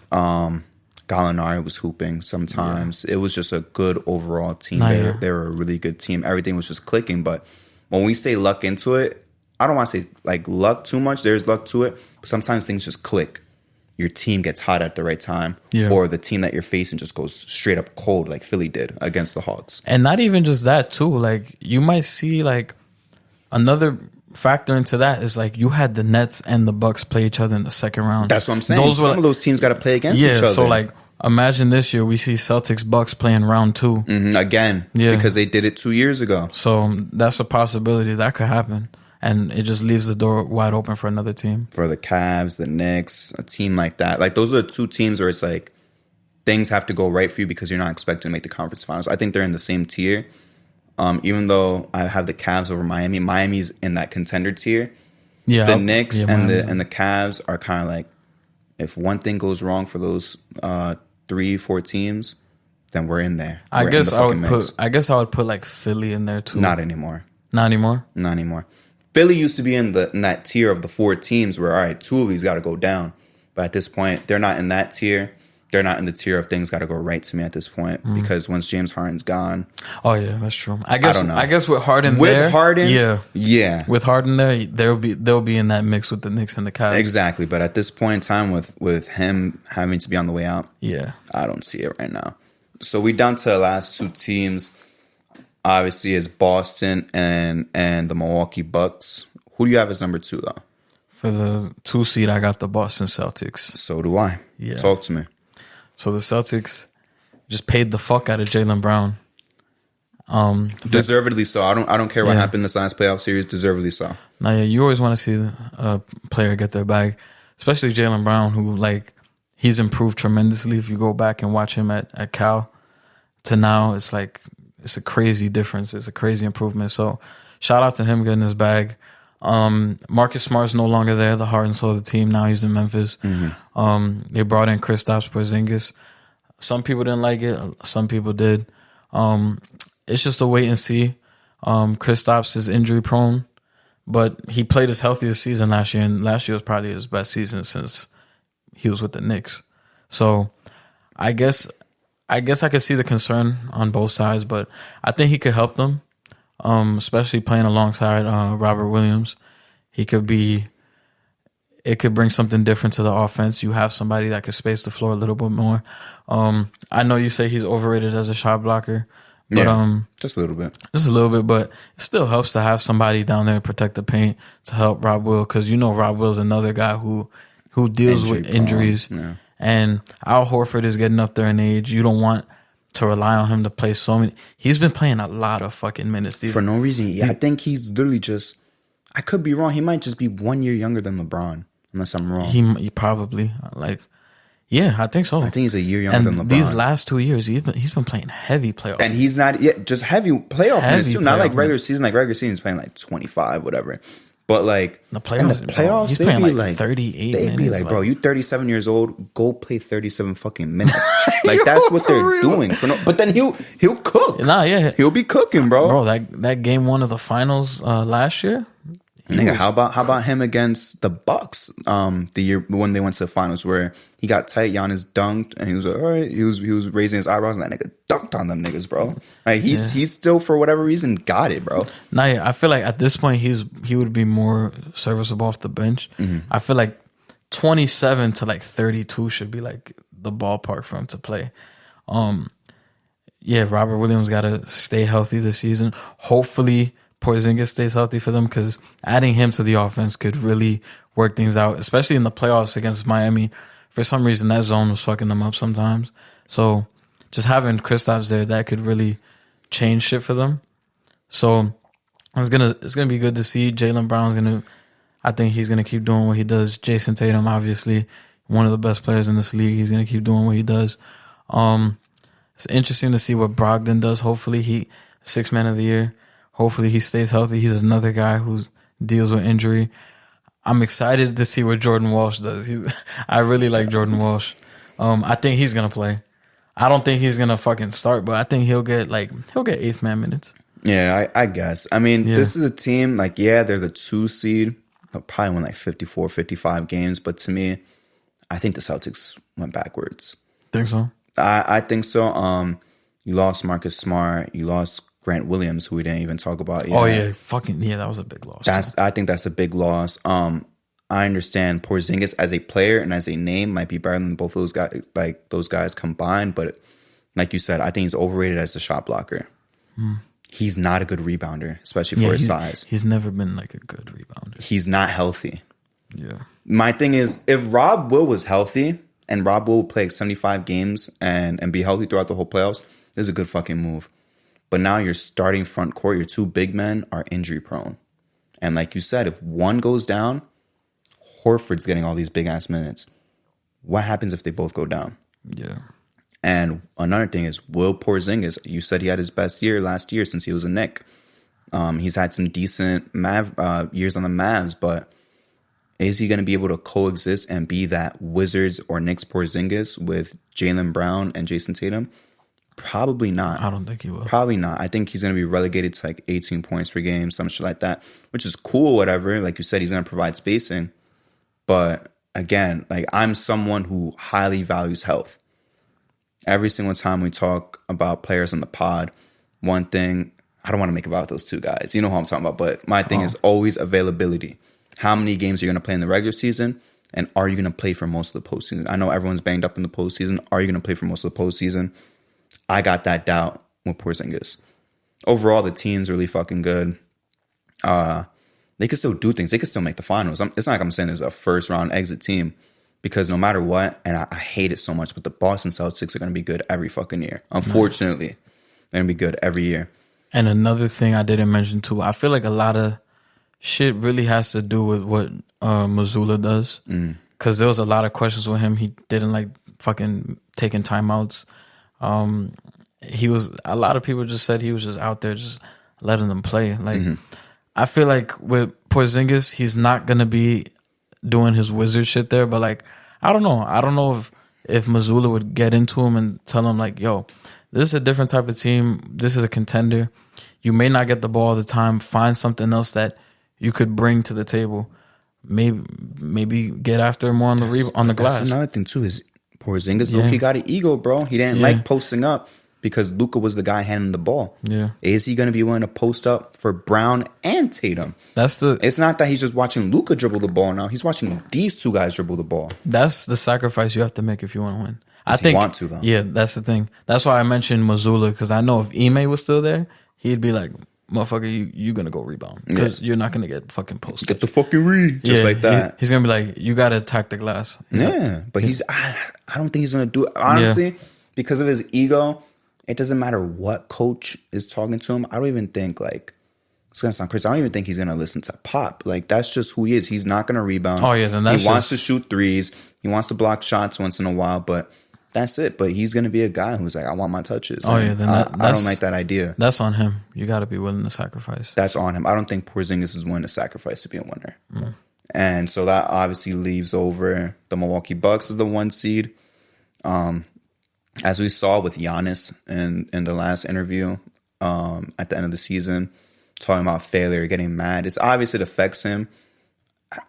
Gallinari was hooping sometimes. It was just a good overall team. They were a really good team. Everything was just clicking. But when we say luck into it, I don't want to say like luck too much. There's luck to it. But sometimes things just click. Your team gets hot at the right time. Yeah. Or the team that you're facing just goes straight up cold like Philly did against the Hawks. And not even just that too. Like you might see like another factor into that is like you had the Nets and the Bucks play each other in the second round. That's what I'm saying. Some of those teams got to play against each other. Yeah, so like imagine this year we see Celtics Bucks playing round 2 again. Yeah, because they did it 2 years ago. So that's a possibility that could happen. and it just leaves the door wide open for another team. For the Cavs, the Knicks, a team like that. Like, those are the two teams where it's like things have to go right for you because you're not expected to make the conference finals. I think they're in the same tier. Even though I have the Cavs over Miami, Miami's in that contender tier. Yeah, the Knicks and Miami's the Cavs are kind of like, if one thing goes wrong for those 3-4 teams, then we're in there. I guess I would put like Philly in there too. Not anymore. Not anymore. Not anymore. Philly used to be in that tier of the 4 teams where, all right, 2 of these got to go down. But at this point, they're not in that tier. They're not in the tier of things got to go right to me at this point because once James Harden's gone. Oh yeah, that's true. I don't know. I guess with Harden yeah. With Harden there, they'll be in that mix with the Knicks and the Cavs. Exactly, but at this point in time, with him having to be on the way out, yeah, I don't see it right now. So we down to the last 2 teams. Obviously, is Boston and the Milwaukee Bucks. Who do you have as number 2 though? For the 2 seed, I got the Boston Celtics. So do I. Yeah, talk to me. So the Celtics just paid the fuck out of Jaylen Brown. Deservedly so. I don't care what happened this last playoff series. Deservedly so. Now, yeah, you always want to see a player get their bag, especially Jaylen Brown, who he's improved tremendously. If you go back and watch him at Cal to now, it's a crazy difference. It's a crazy improvement. So shout out to him getting his bag. Marcus Smart's no longer there, the heart and soul of the team. Now he's in Memphis. They brought in Kristaps Porzingis. Some people didn't like it. Some people did. It's just a wait and see. Kristaps is injury prone, but he played his healthiest season last year, and last year was probably his best season since he was with the Knicks. So I guess I could see the concern on both sides, but I think he could help them. Especially playing alongside Robert Williams. It could bring something different to the offense. You have somebody that could space the floor a little bit more. I know you say he's overrated as a shot blocker, but just a little bit. But it still helps to have somebody down there to protect the paint to help Rob Will, because Rob Will's another guy who deals with injuries. Yeah. And Al Horford is getting up there in age. You don't want to rely on him to play so many. He's been playing a lot of fucking minutes. For no reason. Yeah, I think he's literally just, I could be wrong. He might just be 1 year younger than LeBron, unless I'm wrong. He probably, yeah, I think so. I think he's a year younger than LeBron. These last 2 years, he's been playing heavy playoff. And he's not, just heavy playoff minutes too. Not like regular season. Like regular season, he's playing 25, whatever. But the playoffs, he's playing 38 minutes. They'd be like, bro, you 37 years old, go play 37 fucking minutes. That's what they're doing. But then he'll cook. Nah, yeah. He'll be cooking, bro. Bro, that game 1 of the finals last year. Nigga, how about him against the Bucks? The year when they went to the finals, where he got tight, Giannis dunked, and he was like, all right, he was raising his eyebrows, and that nigga dunked on them niggas, bro. He's still, for whatever reason, got it, bro. Nah, yeah, I feel like at this point he would be more serviceable off the bench. I feel like 27 to 32 should be the ballpark for him to play. Yeah, Robert Williams got to stay healthy this season. Hopefully Porzingis stays healthy for them, because adding him to the offense could really work things out, especially in the playoffs against Miami. For some reason, that zone was fucking them up sometimes. So just having Kristaps there, that could really change shit for them. So it's gonna be good to see. Jaylen Brown's I think he's gonna keep doing what he does. Jason Tatum, obviously one of the best players in this league, he's gonna keep doing what he does. It's interesting to see what Brogdon does. Hopefully he 6th man of the year. Hopefully he stays healthy. He's another guy who deals with injury. I'm excited to see what Jordan Walsh does. I really like Jordan Walsh. I think he's gonna play. I don't think he's gonna fucking start, but I think he'll get 8th man minutes. Yeah, I guess. I mean, This is a team they're the 2 seed. They'll probably win 54, 55 games. But to me, I think the Celtics went backwards. Think so? I think so. You lost Marcus Smart. You lost Grant Williams, who we didn't even talk about yet. Oh yeah, that was a big loss. I think that's a big loss. I understand Porzingis as a player and as a name might be better than both of those guys combined, but like you said, I think he's overrated as a shot blocker. He's not a good rebounder, especially for his size. He's never been a good rebounder. He's not healthy. Yeah. My thing is, if Rob Will was healthy and Rob Will would play 75 games and be healthy throughout the whole playoffs, this is a good fucking move. But now your starting front court, your 2 big men are injury prone. And like you said, if one goes down, Horford's getting all these big ass minutes. What happens if they both go down? Yeah. And another thing is Will Porzingis. You said he had his best year last year since he was a Knick. He's had some decent years on the Mavs, but is he going to be able to coexist and be that Wizards or Knicks Porzingis with Jaylen Brown and Jason Tatum? Probably not. I don't think he will. Probably not. I think he's going to be relegated to like 18 points per game, some shit like that, which is cool, whatever. Like you said, he's going to provide spacing. But again, like I'm someone who highly values health. Every single time we talk about players on the pod, one thing, I don't want to make about those two guys. You know who I'm talking about. But my thing is always availability. How many games are you going to play in the regular season? And are you going to play for most of the postseason? I know everyone's banged up in the postseason. Are you going to play for most of the postseason? I got that doubt with Porzingis. Overall, the team's really fucking good. They can still do things. They can still make the finals. It's not like I'm saying there's a first round exit team, because no matter what, and I hate it so much, but the Boston Celtics are going to be good every fucking year. Unfortunately, they're going to be good every year. And another thing I didn't mention too, I feel like a lot of shit really has to do with what Mazzulla does. Because there was a lot of questions with him. He didn't like fucking taking timeouts. A lot of people just said he was just out there just letting them play. Like, I feel like with Porzingis, he's not gonna be doing his wizard shit there. But like, I don't know if Mazzulla would get into him and tell him like, yo, this is a different type of team. This is a contender. You may not get the ball all the time. Find something else that you could bring to the table. Maybe get after more on the glass. That's another thing too is Porzingis low-key got an ego, bro. He didn't like posting up because Luka was the guy handling the ball. Yeah. Is he going to be willing to post up for Brown and Tatum? It's not that he's just watching Luka dribble the ball now. He's watching these two guys dribble the ball. That's the sacrifice you have to make if you want to win. I think want to though. Yeah, that's the thing. That's why I mentioned Mazzulla, because I know if Ime was still there, he'd be like, motherfucker, you gonna go rebound because you're not gonna get fucking posted. Get the fucking read, just like that. He's gonna be like, you gotta attack the glass. But I don't think he's gonna do it honestly because of his ego. It doesn't matter what coach is talking to him. I don't even think like it's gonna sound crazy. I don't even think he's gonna listen to Pop. Like that's just who he is. He's not gonna rebound. Oh yeah, then he wants to shoot threes. He wants to block shots once in a while, but. That's it. But he's going to be a guy who's like, I want my touches. Oh, yeah. Then I don't like that idea. That's on him. You got to be willing to sacrifice. That's on him. I don't think Porzingis is willing to sacrifice to be a winner. And so that obviously leaves over the Milwaukee Bucks as the 1 seed. As we saw with Giannis in the last interview at the end of the season, talking about failure, getting mad. It's obvious it affects him.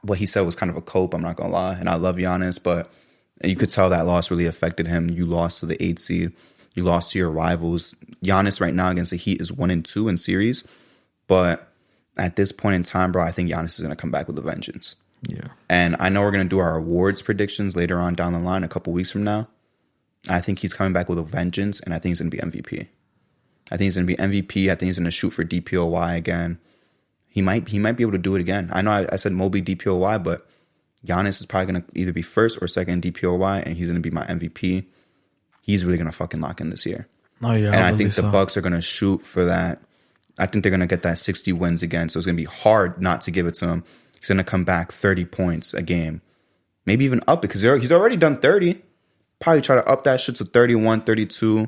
What he said was kind of a cope, I'm not going to lie. And I love Giannis, but you could tell that loss really affected him. You lost to the 8th seed. You lost to your rivals. Giannis right now against the Heat is 1-2 in series. But at this point in time, bro, I think Giannis is going to come back with a vengeance. Yeah. And I know we're going to do our awards predictions later on down the line, a couple weeks from now. I think he's coming back with a vengeance, and I think he's going to be MVP. I think he's going to be MVP. I think he's going to shoot for DPOY again. He might be able to do it again. I know I said Mobley DPOY, but Giannis is probably going to either be first or second DPOY, and he's going to be my MVP. He's really going to fucking lock in this year. Oh, yeah. And I think the Bucks are going to shoot for that. I think they're going to get that 60 wins again, so it's going to be hard not to give it to him. He's going to come back 30 points a game. Maybe even up it, because he's already done 30. Probably try to up that shit to 31, 32.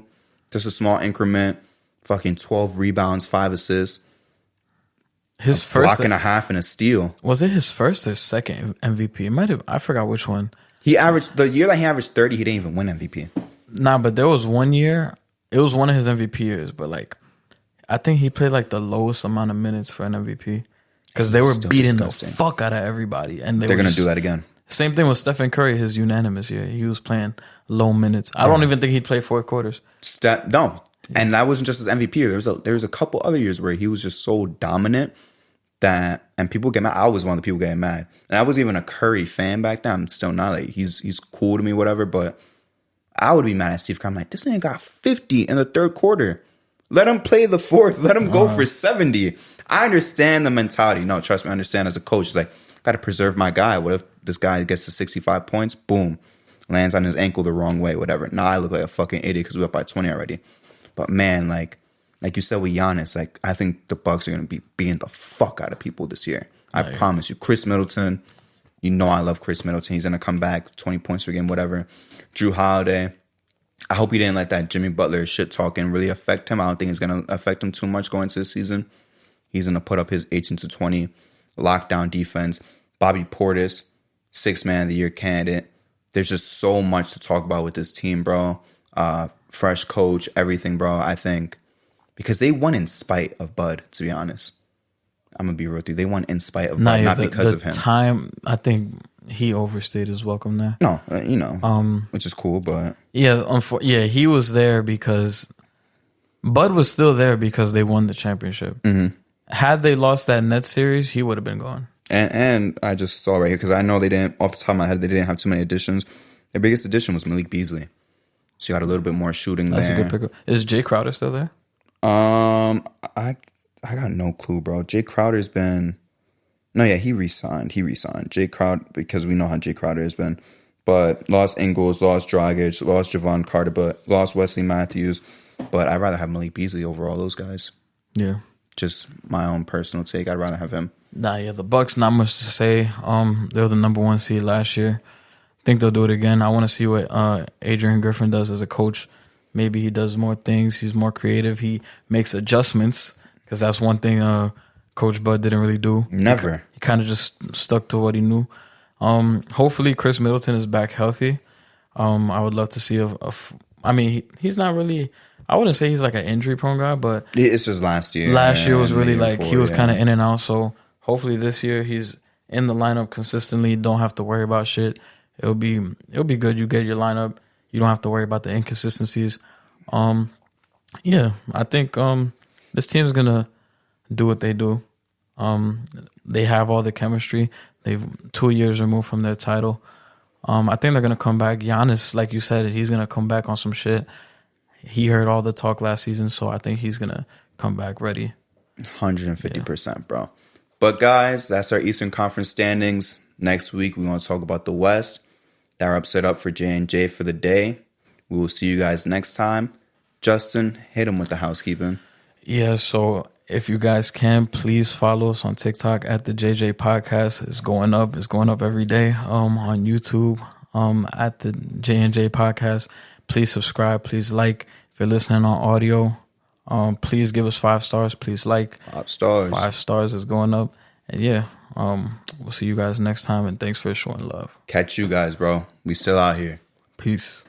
Just a small increment. Fucking 12 rebounds, 5 assists. His a first block and a half and a steal. Was it his first or second MVP? It might have. I forgot which one. He averaged the year that he averaged 30. He didn't even win MVP. Nah, but there was one year. It was one of his MVP years, but like, I think he played like the lowest amount of minutes for an MVP because they were beating the fuck out of everybody, and they're gonna do that again. Same thing with Stephen Curry. His unanimous year, he was playing low minutes. I don't even think he'd play 4 quarters. No. And that wasn't just his MVP. There was a couple other years where he was just so dominant that, and people get mad. I was one of the people getting mad, and I was even a Curry fan back then. I'm still not. Like he's cool to me, whatever. But I would be mad at Steve Kerr. I'm like, this nigga got 50 in the 3rd quarter. Let him play the 4th. Let him go for 70. I understand the mentality. No, trust me, I understand as a coach. It's like, got to preserve my guy. What if this guy gets to 65 points? Boom, lands on his ankle the wrong way, whatever. Now I look like a fucking idiot because we're up by 20 already. But man, like like you said with Giannis, like I think the Bucks are going to be beating the fuck out of people this year. I promise you. Chris Middleton, you know I love Chris Middleton. He's going to come back, 20 points per game, whatever. Drew Holiday. I hope he didn't let that Jimmy Butler shit talking really affect him. I don't think it's going to affect him too much going into the season. He's going to put up his 18 to 20 lockdown defense. Bobby Portis, 6th Man of the Year candidate. There's just so much to talk about with this team, bro. Fresh coach, everything, bro. I think because they won in spite of Bud, to be honest. I'm going to be real with you. They won in spite of Bud, not because of him. I think he overstayed his welcome there. No, which is cool, but... Yeah, he was there because... Bud was still there because they won the championship. Mm-hmm. Had they lost that Nets series, he would have been gone. And I just saw right here, because I know they didn't, off the top of my head, they didn't have too many additions. Their biggest addition was Malik Beasley. So you got a little bit more shooting there. That's a good pickup. Is Jay Crowder still there? I got no clue, bro. Jay Crowder's been... No, yeah, he re-signed. Jay Crowder, because we know how Jay Crowder has been. But lost Ingles, lost Dragic, lost Javon Carter, but lost Wesley Matthews. But I'd rather have Malik Beasley over all those guys. Yeah. Just my own personal take. I'd rather have him. The Bucks, not much to say. They were the number 1 seed last year. I think they'll do it again. I want to see what Adrian Griffin does as a coach. Maybe he does more things. He's more creative. He makes adjustments, because that's one thing Coach Bud didn't really do. Never. He kind of just stuck to what he knew. Hopefully Chris Middleton is back healthy. I would love to see he's not really... I wouldn't say he's like an injury-prone guy, but... It's just last year. Last year was really like... He was kind of in and out, so hopefully this year he's in the lineup consistently. Don't have to worry about shit. It'll be good. You get your lineup. You don't have to worry about the inconsistencies. I think this team's going to do what they do. They have all the chemistry. They've 2 years removed from their title. I think they're going to come back. Giannis, like you said, he's going to come back on some shit. He heard all the talk last season, so I think he's going to come back ready. 150%, bro. But, guys, that's our Eastern Conference standings. Next week, we want to talk about the West. That wraps it up for J&J for the day. We will see you guys next time. Justin, hit him with the housekeeping. Yeah, so if you guys can, please follow us on TikTok at the JJ Podcast. It's going up. It's going up every day on YouTube at the J&J Podcast. Please subscribe. Please like. If you're listening on audio, please give us 5 stars. Please like. 5 stars. 5 stars is going up. And we'll see you guys next time. And thanks for showing love. Catch you guys, bro. We still out here. Peace.